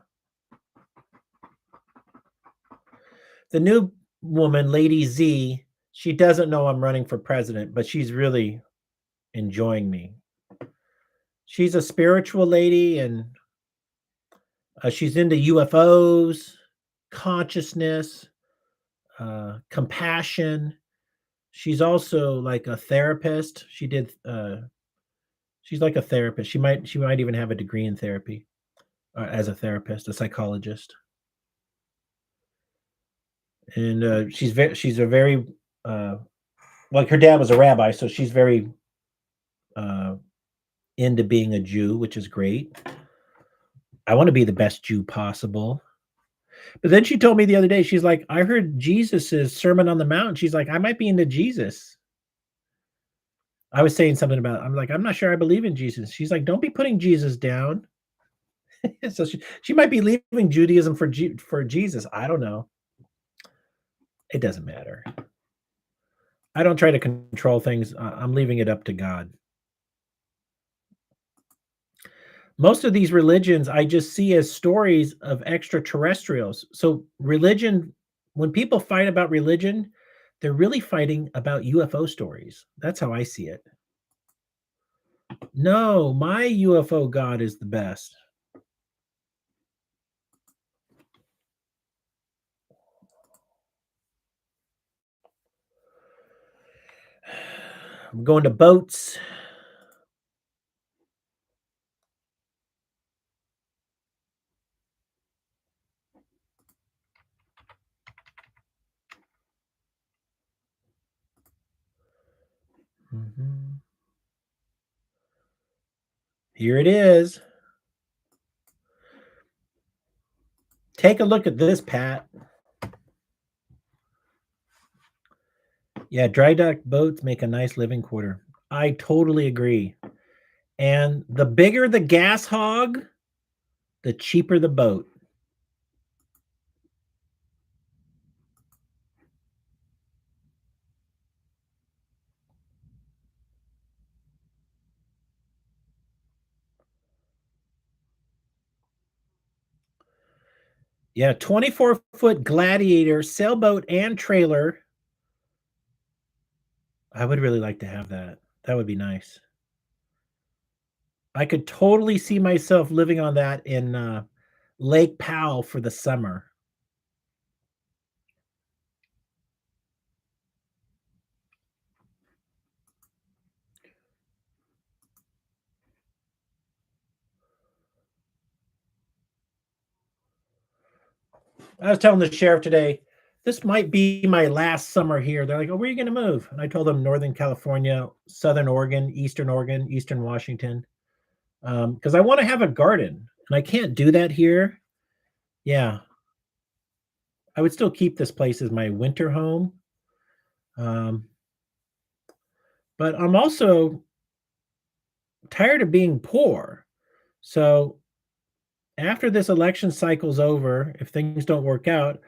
The new woman, Lady Z, she doesn't know I'm running for president, but she's really enjoying me. She's a spiritual lady, and she's into UFOs, consciousness, compassion. She's also like a therapist. She's like a therapist. She might even have a degree in therapy, as a therapist, a psychologist. And she's a very uh, like her dad was a rabbi, so she's very uh, into being a Jew, which is great. I want to be the best Jew possible. But then she told me the other day, she's like, I heard Jesus's Sermon on the Mount. She's like, I might be into Jesus. I was saying something about, I'm like, I'm not sure I believe in Jesus. She's like, don't be putting Jesus down. So she might be leaving Judaism for Jesus. I don't know. It doesn't matter. I don't try to control things. I'm leaving it up to God. Most of these religions I just see as stories of extraterrestrials. So religion, when people fight about religion, they're really fighting about UFO stories. That's how I see it. No, my UFO God is the best. I'm going to boats. Mhm. Here it is. Take a look at this, Pat. Yeah, dry dock boats make a nice living quarter. I totally agree. And the bigger the gas hog, the cheaper the boat. Yeah, 24-foot Gladiator sailboat and trailer. I would really like to have that. That would be nice. I could totally see myself living on that in Lake Powell for the summer. I was telling the sheriff today, this might be my last summer here. They're like, "Oh, where are you going to move?" And I told them Northern California, Southern Oregon, Eastern Washington, because I want to have a garden, and I can't do that here. Yeah, I would still keep this place as my winter home, um, but I'm also tired of being poor. So after this election cycle's over, if things don't work out,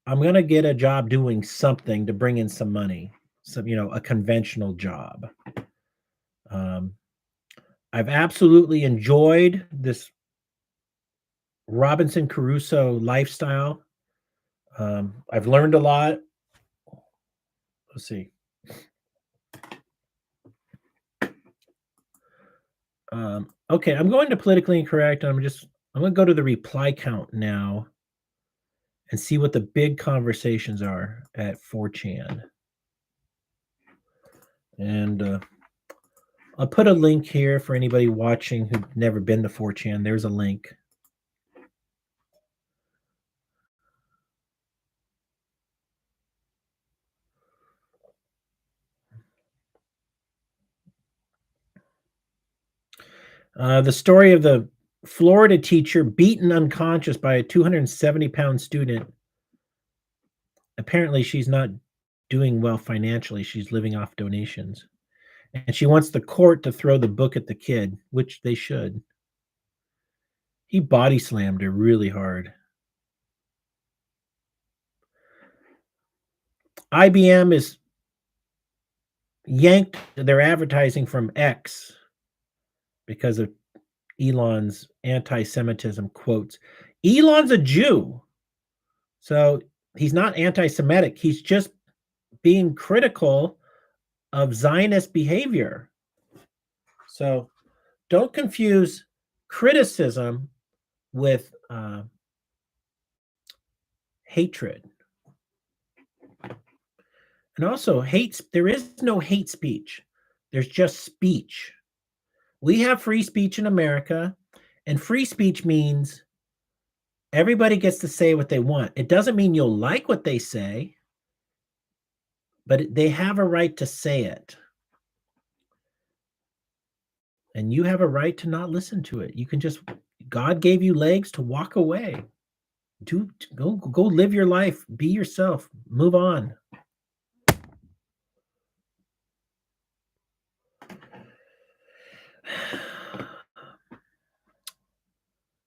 I'm gonna get a job doing something to bring in some money, some a conventional job. Um, I've absolutely enjoyed this Robinson Crusoe lifestyle. I've learned a lot. Let's see. Okay, I'm going to politically incorrect. I'm gonna go to the reply count now and see what the big conversations are at 4chan. And I'll put a link here for anybody watching who've never been to 4chan. There's a link. The story of the Florida teacher beaten unconscious by a 270-pound student. Apparently, she's not doing well financially. She's living off donations. And she wants the court to throw the book at the kid, which they should. He body slammed her really hard. IBM is yanked their advertising from X because of Elon's anti-Semitism quotes. Elon's a Jew, so he's not anti-Semitic. He's just being critical of Zionist behavior. So don't confuse criticism with hatred. And also, there is no hate speech. There's just speech. We have free speech in America, and free speech means everybody gets to say what they want. It doesn't mean you'll like what they say, but they have a right to say it. And you have a right to not listen to it. You can just God gave you legs to walk away. Go live your life, be yourself, move on.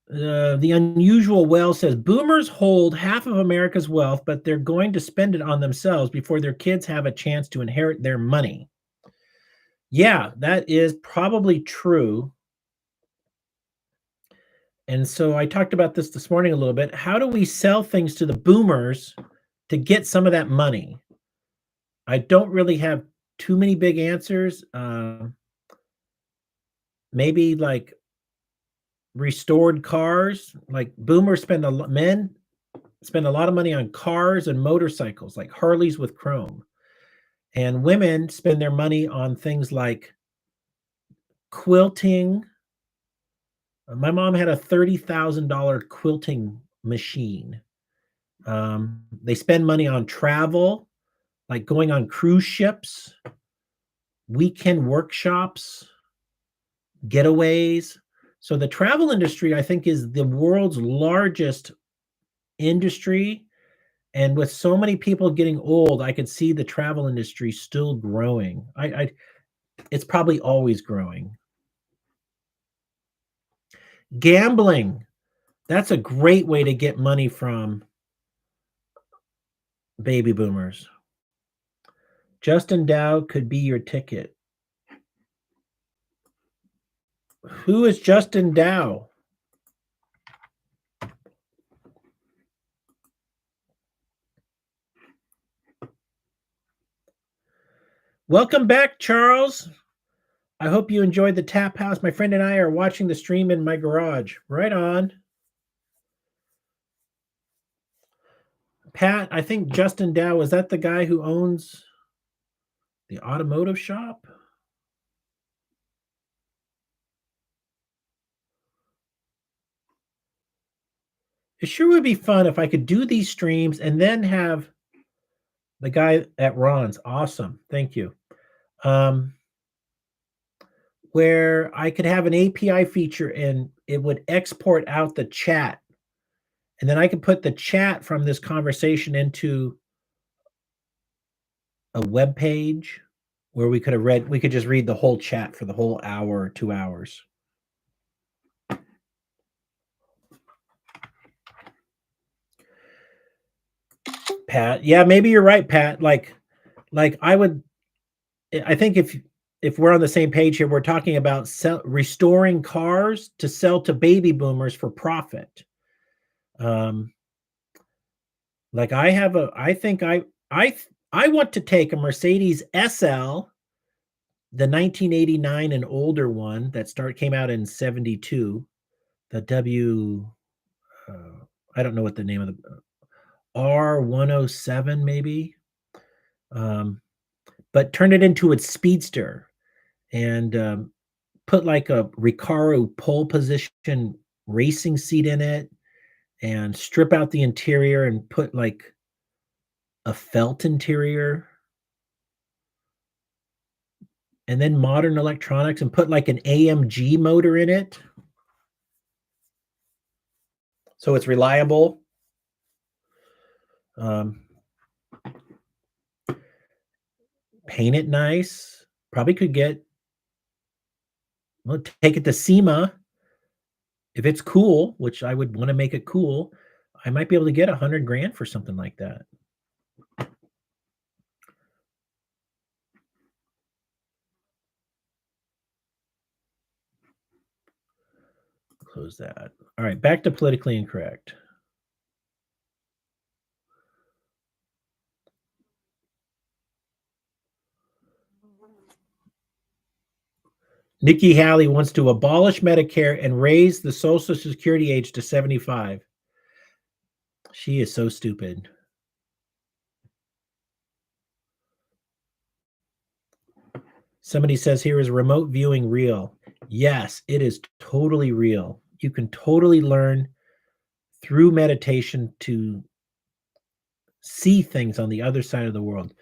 The Unusual Well says boomers hold half of America's wealth, but they're going to spend it on themselves before their kids have a chance to inherit their money. Yeah, that is probably true. And so I talked about this morning a little bit. How do we sell things to the boomers to get some of that money? I don't really have too many big answers. Maybe like restored cars. Like boomers men spend a lot of money on cars and motorcycles, like Harleys with chrome. And women spend their money on things like quilting. My mom had a $30,000 quilting machine. They spend money on travel, like going on cruise ships, weekend workshops, getaways. So the travel industry, I think, is the world's largest industry. And with so many people getting old, I could see the travel industry still growing. It's probably always growing. Gambling. That's a great way to get money from baby boomers. Justin Dow could be your ticket. Who is Justin Dow? Welcome back, Charles. I hope you enjoyed the tap house. My friend and I are watching the stream in my garage. Right on. Pat, I think Justin Dow, is that the guy who owns the automotive shop? It sure would be fun if I could do these streams and then have the guy at Ron's. Awesome. Thank you. Where I could have an API feature and it would export out the chat. And then I could put the chat from this conversation into a web page where we could just read the whole chat for the whole hour or 2 hours. Pat, yeah, maybe you're right, Pat. Like I think if we're on the same page here, we're talking about restoring cars to sell to baby boomers for profit. Like I want to take a Mercedes SL, the 1989 and older one that came out in 72, the I don't know what the name of the R107 maybe, but turn it into a speedster and put like a Recaro pole position racing seat in it and strip out the interior and put like a felt interior and then modern electronics and put like an AMG motor in it so it's reliable. Paint it nice. Probably could take it to SEMA. If it's cool, which I would want to make it cool, I might be able to get $100,000 for something like that. Close that. All right, back to politically incorrect. Nikki Haley wants to abolish Medicare and raise the Social Security age to 75. She is so stupid. Somebody says here, is remote viewing real? Yes, it is totally real. You can totally learn through meditation to see things on the other side of the world.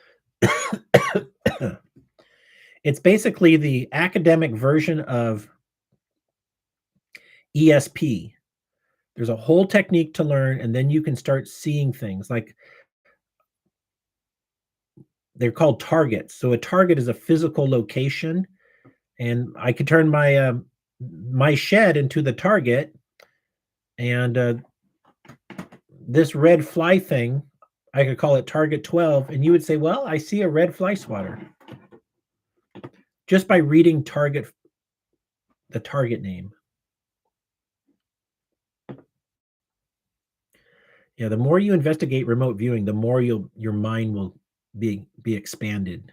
It's basically the academic version of ESP. There's a whole technique to learn, and then you can start seeing things like they're called targets. So a target is a physical location, and I could turn my shed into the target, and this red fly thing, I could call it target 12, and you would say, "Well, I see a red fly swatter," just by reading the target name. Yeah, the more you investigate remote viewing, the more your mind will be expanded.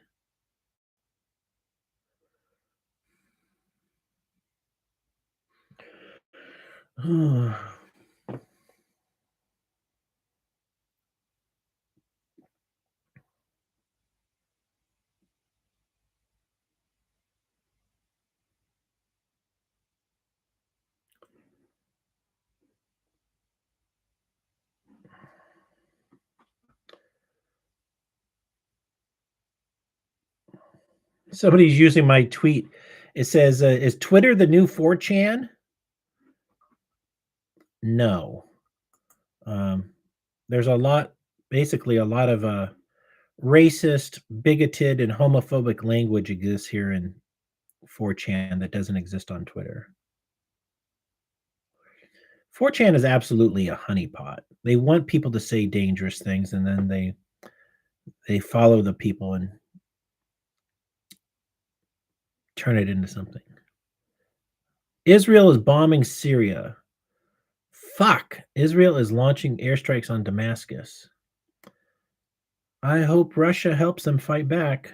Somebody's using my tweet. It says, "Is Twitter the new 4chan?" No. Um, there's basically a lot of racist, bigoted, and homophobic language exists here in 4chan that doesn't exist on Twitter. 4chan is absolutely a honeypot. They want people to say dangerous things, and then they follow the people and turn it into something. Israel is bombing Syria. Fuck. Israel is launching airstrikes on Damascus. I hope Russia helps them fight back.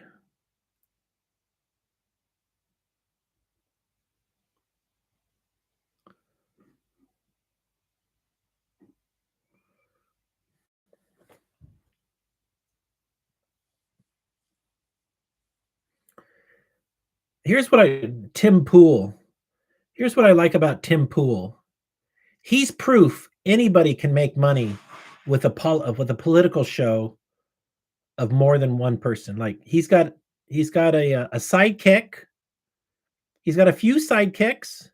Here's what Tim Pool. Here's what I like about Tim Pool. He's proof anybody can make money with a political show of more than one person. Like he's got a sidekick. He's got a few sidekicks,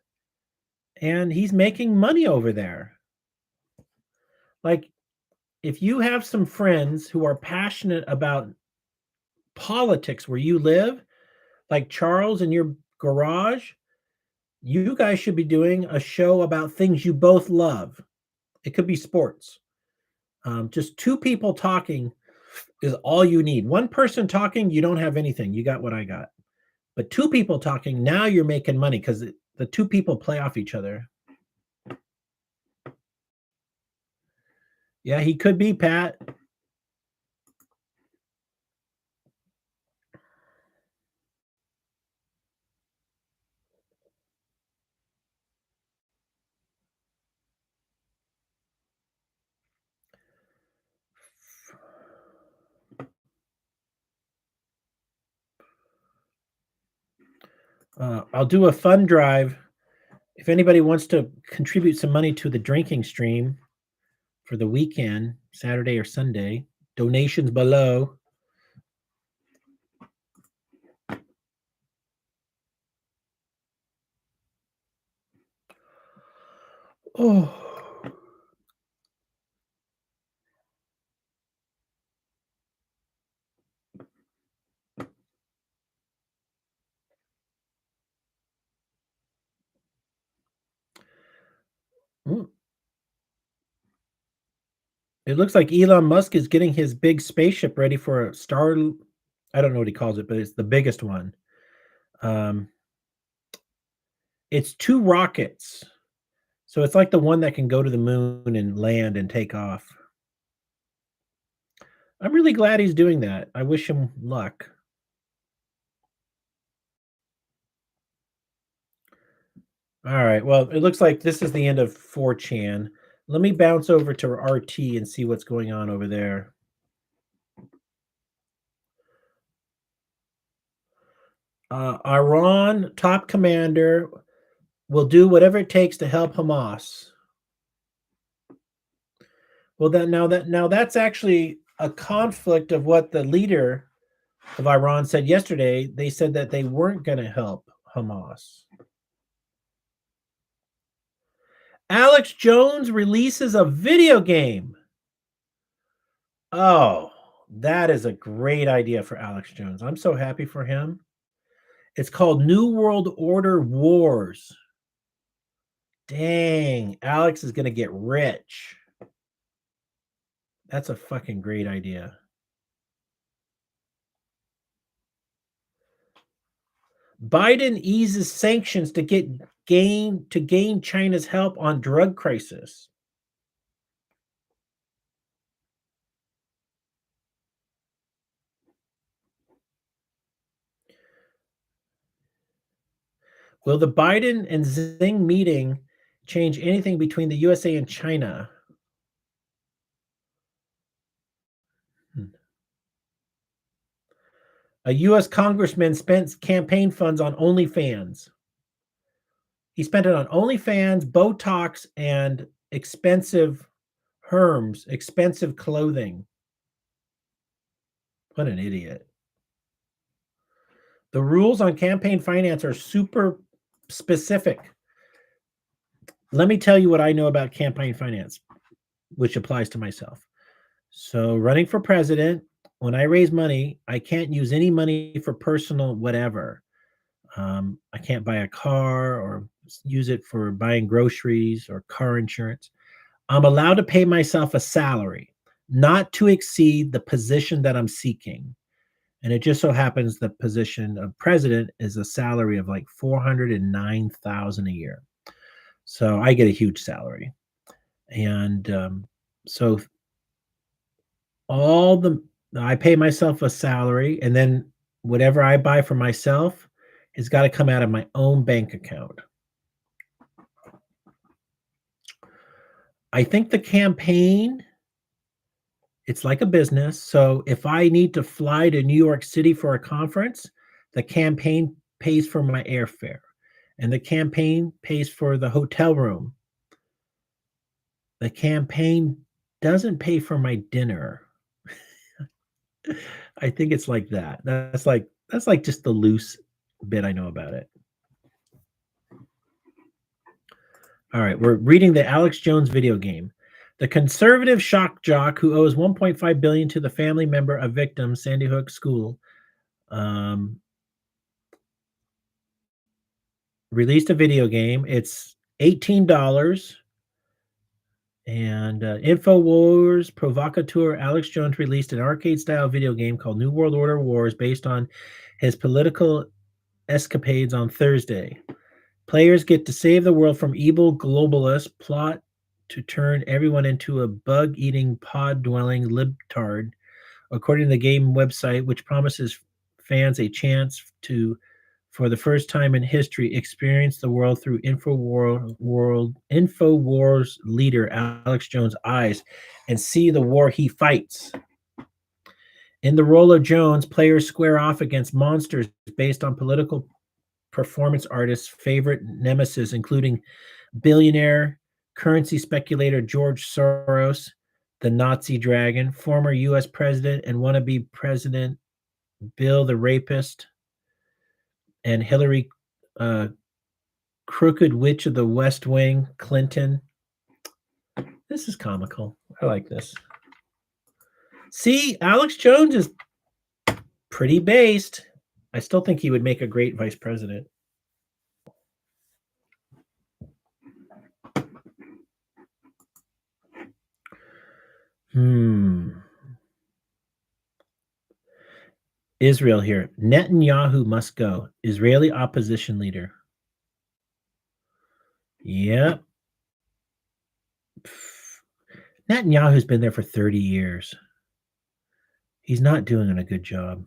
and he's making money over there. Like if you have some friends who are passionate about politics where you live, like Charles in your garage, you guys should be doing a show about things you both love. It could be sports. Just two people talking is all you need. One person talking, you don't have anything. You got what I got. But two people talking, now you're making money because the two people play off each other. Yeah, he could be, Pat. I'll do a fund drive. If anybody wants to contribute some money to the drinking stream for the weekend, Saturday or Sunday, donations below. Oh. Mm. It looks like Elon Musk is getting his big spaceship ready for a star. I don't know what he calls it, but it's the biggest one. Um, it's two rockets. So it's like the one that can go to the moon and land and take off. I'm really glad he's doing that. I wish him luck. All right. Well, it looks like this is the end of 4chan. Let me bounce over to RT and see what's going on over there. Iran top commander will do whatever it takes to help Hamas. Well, now that's actually a conflict of what the leader of Iran said yesterday. They said that they weren't going to help Hamas. Alex Jones releases a video game. Oh, that is a great idea for Alex Jones. I'm so happy for him. It's called New World Order Wars. Dang, Alex is going to get rich. That's a fucking great idea. Biden eases sanctions to gain China's help on drug crisis. Will the Biden and Xi meeting change anything between the USA and China? A U.S. congressman spent campaign funds on OnlyFans. He spent it on OnlyFans, Botox, and expensive Herms, expensive clothing. What an idiot. The rules on campaign finance are super specific. Let me tell you what I know about campaign finance, which applies to myself. So, running for president, when I raise money, I can't use any money for personal whatever. I can't buy a car or use it for buying groceries or car insurance. I'm allowed to pay myself a salary, not to exceed the position that I'm seeking. And it just so happens the position of president is a salary of like 409,000 a year. So I get a huge salary. And so all the I pay myself a salary, and then whatever I buy for myself has got to come out of my own bank account. I think the campaign, it's like a business. So if I need to fly to New York City for a conference, the campaign pays for my airfare and the campaign pays for the hotel room. The campaign doesn't pay for my dinner. I think it's like that. That's like just the loose bit I know about it. All right, we're reading the Alex Jones video game. The conservative shock jock who owes 1.5 billion to the family member of victim Sandy Hook School um, released a video game. It's $18. And InfoWars provocateur Alex Jones released an arcade-style video game called New World Order Wars based on his political escapades on Thursday. Players get to save the world from evil globalists plot to turn everyone into a bug-eating, pod-dwelling libtard, according to the game website, which promises fans a chance to, for the first time in history, experience the world through InfoWars leader Alex Jones' eyes and see the war he fights. In the role of Jones, players square off against monsters based on political performance artists' favorite nemesis, including billionaire currency speculator George Soros, the Nazi dragon, former U.S. president and wannabe President Bill the Rapist, and Hillary Crooked Witch of the West Wing, Clinton. This is comical. I like this. See, Alex Jones is pretty based. I still think he would make a great vice president. Israel here. Netanyahu must go. Israeli opposition leader. Yep. Netanyahu's been there for 30 years. He's not doing a good job.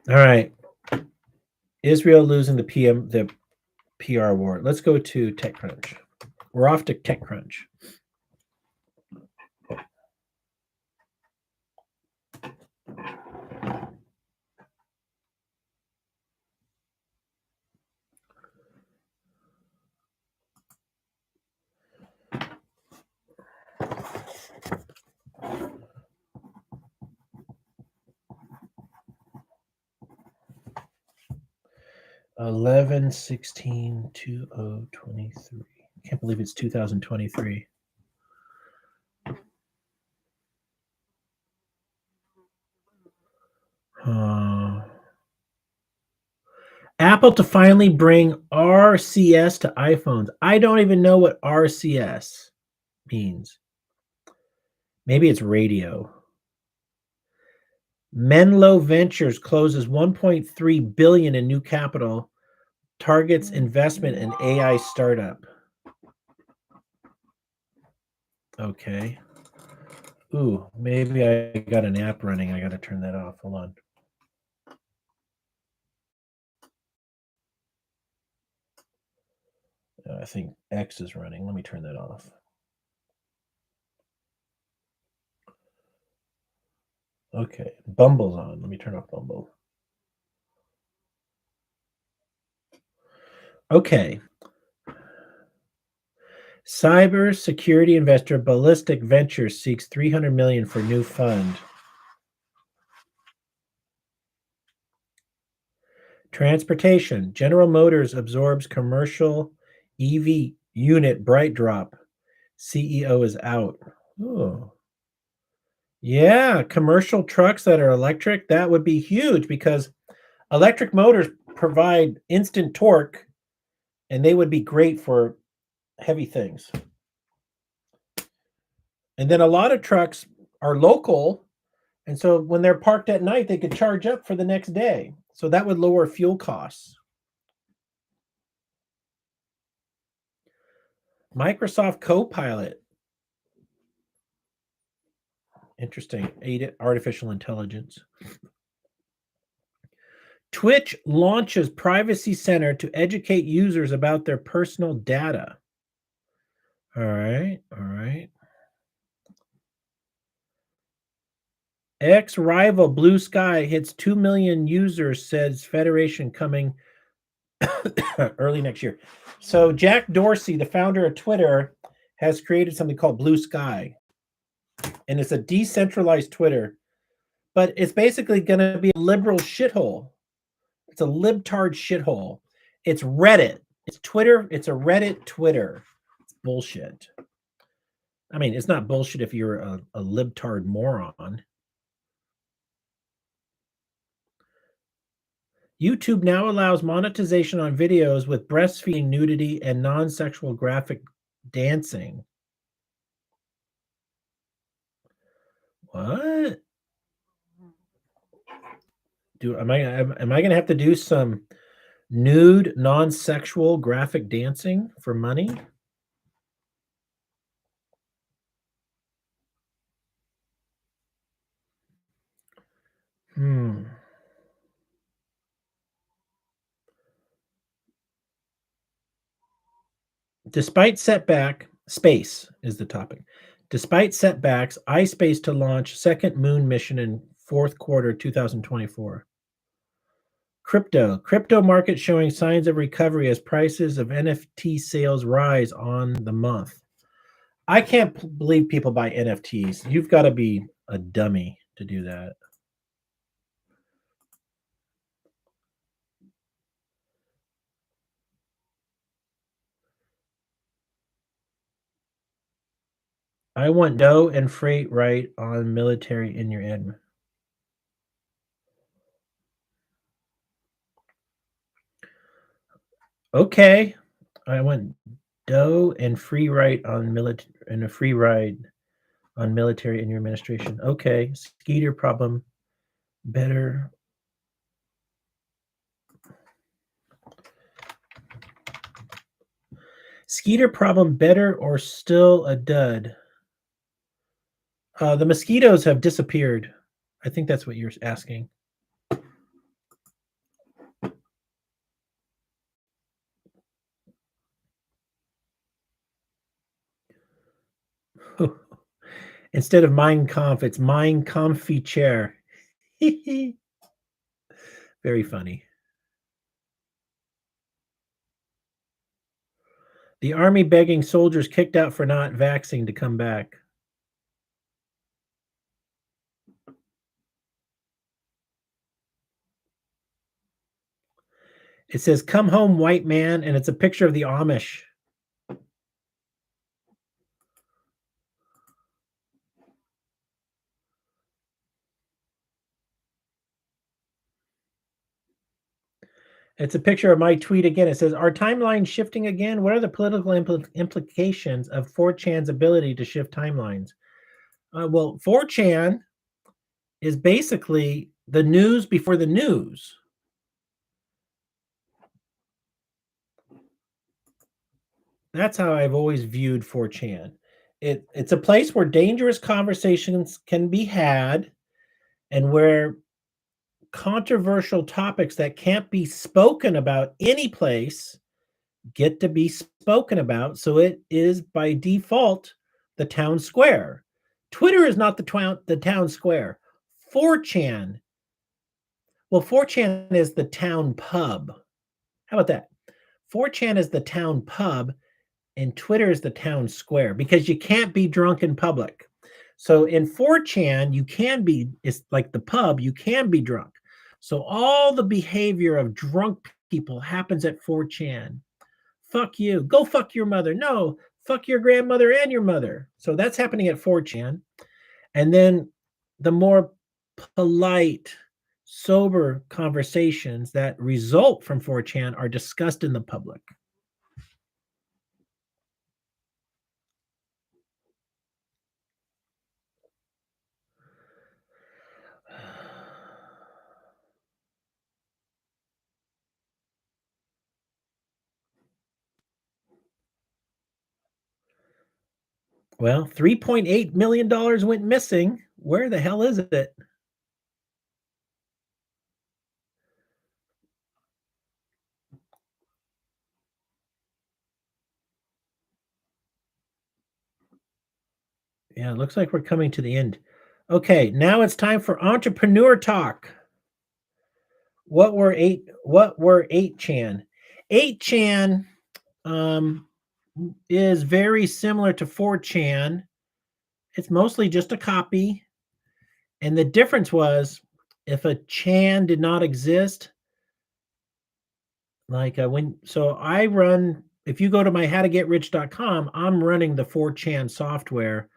All right. Israel losing the PR war. Let's go to TechCrunch. We're off to TechCrunch. Eleven 16 2023. Can't believe it's 2023. Apple to finally bring RCS to iPhones. I don't even know what RCS means. Maybe it's radio. Menlo Ventures closes 1.3 billion in new capital, targets investment in AI startup. Okay. Ooh, maybe I got an app running. I got to turn that off. Hold on. I think X is running. Let me turn that off. Okay. Bumble's on. Let me turn off Bumble. Okay. Cyber security investor Ballistic Ventures seeks 300 million for new fund. Transportation. General Motors absorbs commercial EV unit BrightDrop. CEO is out. Oh. Yeah, commercial trucks that are electric, that would be huge because electric motors provide instant torque and they would be great for heavy things. And then a lot of trucks are local, and so when they're parked at night, they could charge up for the next day. So that would lower fuel costs. Microsoft Copilot. Interesting. Artificial intelligence. Twitch launches Privacy Center to educate users about their personal data. All right. All right. Ex-rival Blue Sky hits 2 million users, says Federation coming early next year. So Jack Dorsey, the founder of Twitter, has created something called Blue Sky. And it's a decentralized Twitter, but it's basically going to be a liberal shithole. It's a libtard shithole. It's Reddit. It's Twitter. It's a Reddit Twitter. It's bullshit. I mean, it's not bullshit if you're a libtard moron. YouTube now allows monetization on videos with breastfeeding, nudity, and non-sexual graphic dancing. What? Am I going to have to do some nude, non-sexual graphic dancing for money? Despite setback, space is the topic. Despite setbacks, iSpace to launch second moon mission in fourth quarter 2024. Crypto market showing signs of recovery as prices of NFT sales rise on the month. I can't believe people buy NFTs. You've got to be a dummy to do that. I want dough and freight right on military in your admin. Okay. I want dough and free ride on military and a free ride on military in your administration. Okay. Skeeter problem better. Skeeter problem better or still a dud? The mosquitoes have disappeared. I think that's what you're asking. Instead of Mein Kampf, it's Mein Comfy Chair. Very funny. The army begging soldiers kicked out for not vaxing to come back. It says, "Come home, white man," and it's a picture of the Amish. It's a picture of my tweet again. It says, "Are timelines shifting again? What are the political implications of 4chan's ability to shift timelines?" Well, 4chan is basically the news before the news. That's how I've always viewed 4chan. It's a place where dangerous conversations can be had and where controversial topics that can't be spoken about any place get to be spoken about. So it is by default the town square. Twitter is not the town square. 4chan, well, 4chan is the town pub. How about that? 4chan is the town pub and Twitter is the town square because you can't be drunk in public. So in 4chan, you can be, it's like the pub, you can be drunk. So all the behavior of drunk people happens at 4chan. Fuck you. Go fuck your mother. No, fuck your grandmother and your mother. So that's happening at 4chan. And then the more polite, sober conversations that result from 4chan are discussed in the public. Well, $3.8 million went missing. Where the hell is it? Yeah, it looks like we're coming to the end. Okay, now it's time for entrepreneur talk. What were 8chan? 8chan is very similar to 4chan. It's mostly just a copy. And the difference was if a chan did not exist, like so I run, if you go to my howtogetrich.com, I'm running the 4chan software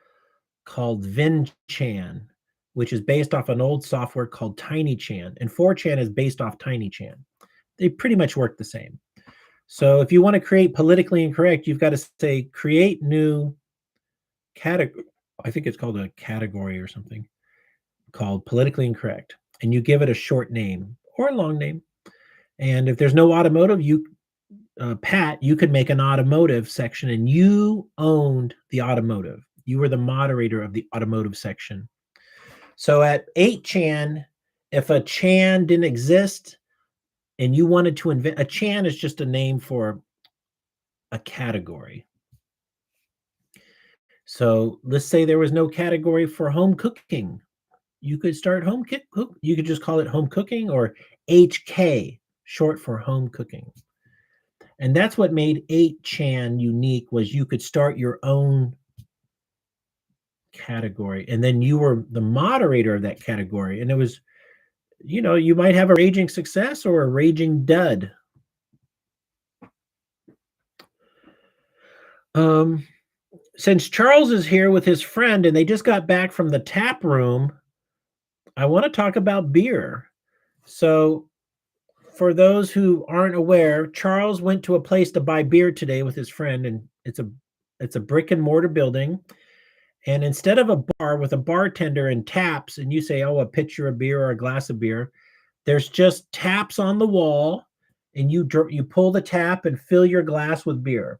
called VinChan, which is based off an old software called TinyChan. And 4chan is based off TinyChan. They pretty much work the same. So if you want to create politically incorrect, you've got to say create new category. I think it's called a category or something called politically incorrect. And you give it a short name or a long name. And if there's no automotive, Pat, you could make an automotive section and you owned the automotive. You were the moderator of the automotive section. So at 8chan, if a chan didn't exist and you wanted to invent, a chan is just a name for a category. So let's say there was no category for home cooking. You could start you could just call it home cooking or HK, short for home cooking. And that's what made 8chan unique was you could start your own category and then you were the moderator of that category. And it was, you might have a raging success or a raging dud. Since Charles is here with his friend and they just got back from the tap room, I want to talk about beer. So for those who aren't aware, Charles went to a place to buy beer today with his friend, and it's a brick and mortar building. And instead of a bar with a bartender and taps, and you say, "Oh, a pitcher of beer or a glass of beer," there's just taps on the wall, and you pull the tap and fill your glass with beer.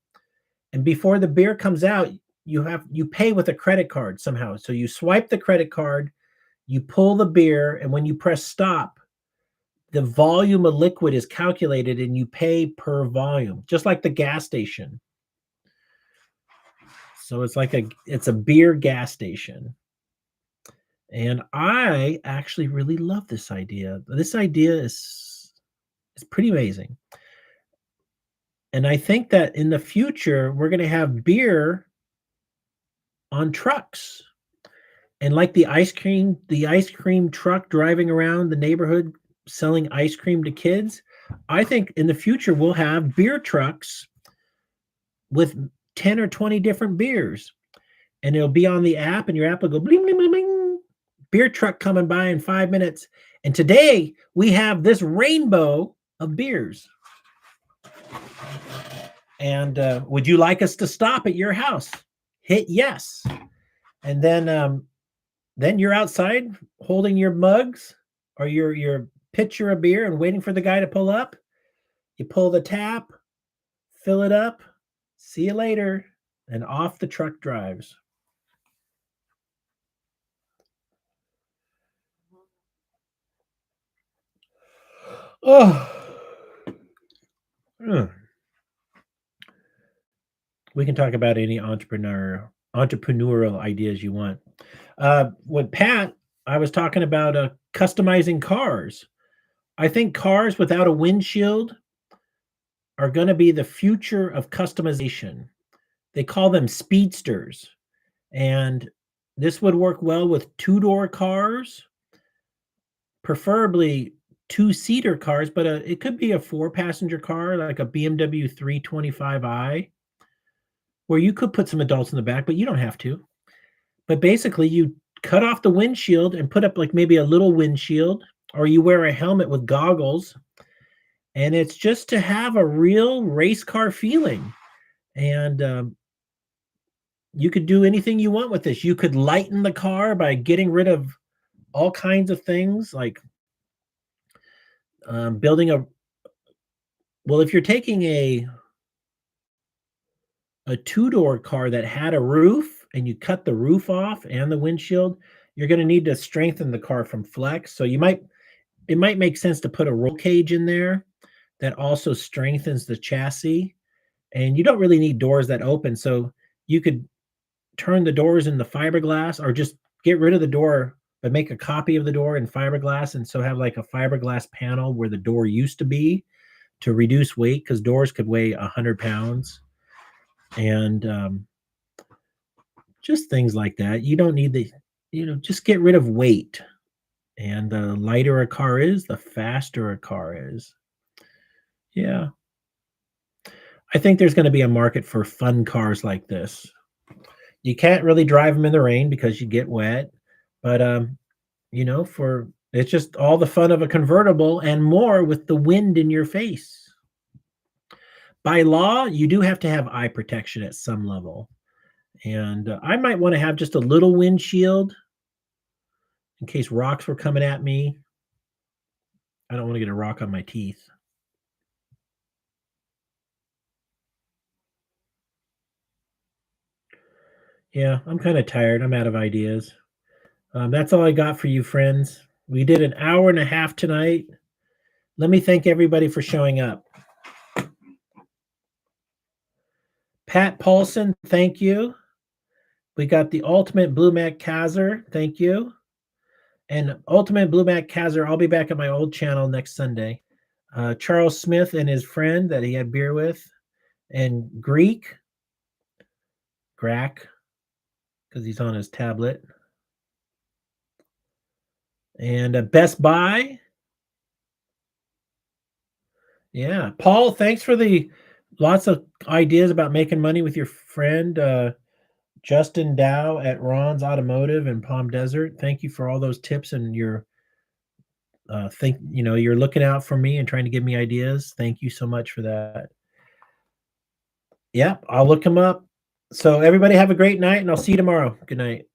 And before the beer comes out, you pay with a credit card somehow. So you swipe the credit card, you pull the beer, and when you press stop, the volume of liquid is calculated and you pay per volume, just like the gas station. So it's a beer gas station. And I actually really love this idea. This idea is pretty amazing. And I think that in the future, we're gonna have beer on trucks. And like the ice cream truck driving around the neighborhood selling ice cream to kids, I think in the future we'll have beer trucks with 10 or 20 different beers, and it'll be on the app, and your app will go bling, bling, bling, bling. Beer truck coming by in 5 minutes. And today we have this rainbow of beers. And would you like us to stop at your house? Hit yes. And then you're outside holding your mugs or your pitcher of beer and waiting for the guy to pull up. You pull the tap, fill it up, see you later, and off the truck drives. Oh, we can talk about any entrepreneurial ideas you want. With Pat, I was talking about customizing cars. I think cars without a windshield are going to be the future of customization. They call them speedsters, and this would work well with two-door cars, preferably two-seater cars, but it could be a four-passenger car like a BMW 325i, where you could put some adults in the back, but you don't have to. But basically, you cut off the windshield and put up like maybe a little windshield, or you wear a helmet with goggles, and it's just to have a real race car feeling. And you could do anything you want with this. You could lighten the car by getting rid of all kinds of things like building a well, if you're taking a two-door car that had a roof and you cut the roof off and the windshield, you're going to need to strengthen the car from flex. So it might make sense to put a roll cage in there that also strengthens the chassis. And you don't really need doors that open, so you could turn the doors into fiberglass or just get rid of the door but make a copy of the door in fiberglass, and so have like a fiberglass panel where the door used to be to reduce weight, because doors could weigh 100 pounds. And just things like that. You don't need just get rid of weight. And the lighter a car is, the faster a car is. Yeah. I think there's going to be a market for fun cars like this. You can't really drive them in the rain because you get wet, but for it's just all the fun of a convertible and more with the wind in your face. By law, you do have to have eye protection at some level. And I might want to have just a little windshield in case rocks were coming at me. I don't want to get a rock on my teeth. Yeah, I'm kind of tired. I'm out of ideas. That's all I got for you, friends. We did an hour and a half tonight. Let me thank everybody for showing up. Pat Paulson, thank you. We got the Ultimate Blue Mac Kaiser, thank you. And Ultimate Blue Mac Kaiser, I'll be back at my old channel next Sunday. Charles Smith and his friend that he had beer with, and Grack, because he's on his tablet. And Best Buy. Yeah. Paul, thanks for the lots of ideas about making money with your friend Justin Dow at Ron's Automotive in Palm Desert. Thank you for all those tips, and your you're looking out for me and trying to give me ideas. Thank you so much for that. Yeah, I'll look him up. So everybody have a great night, and I'll see you tomorrow. Good night.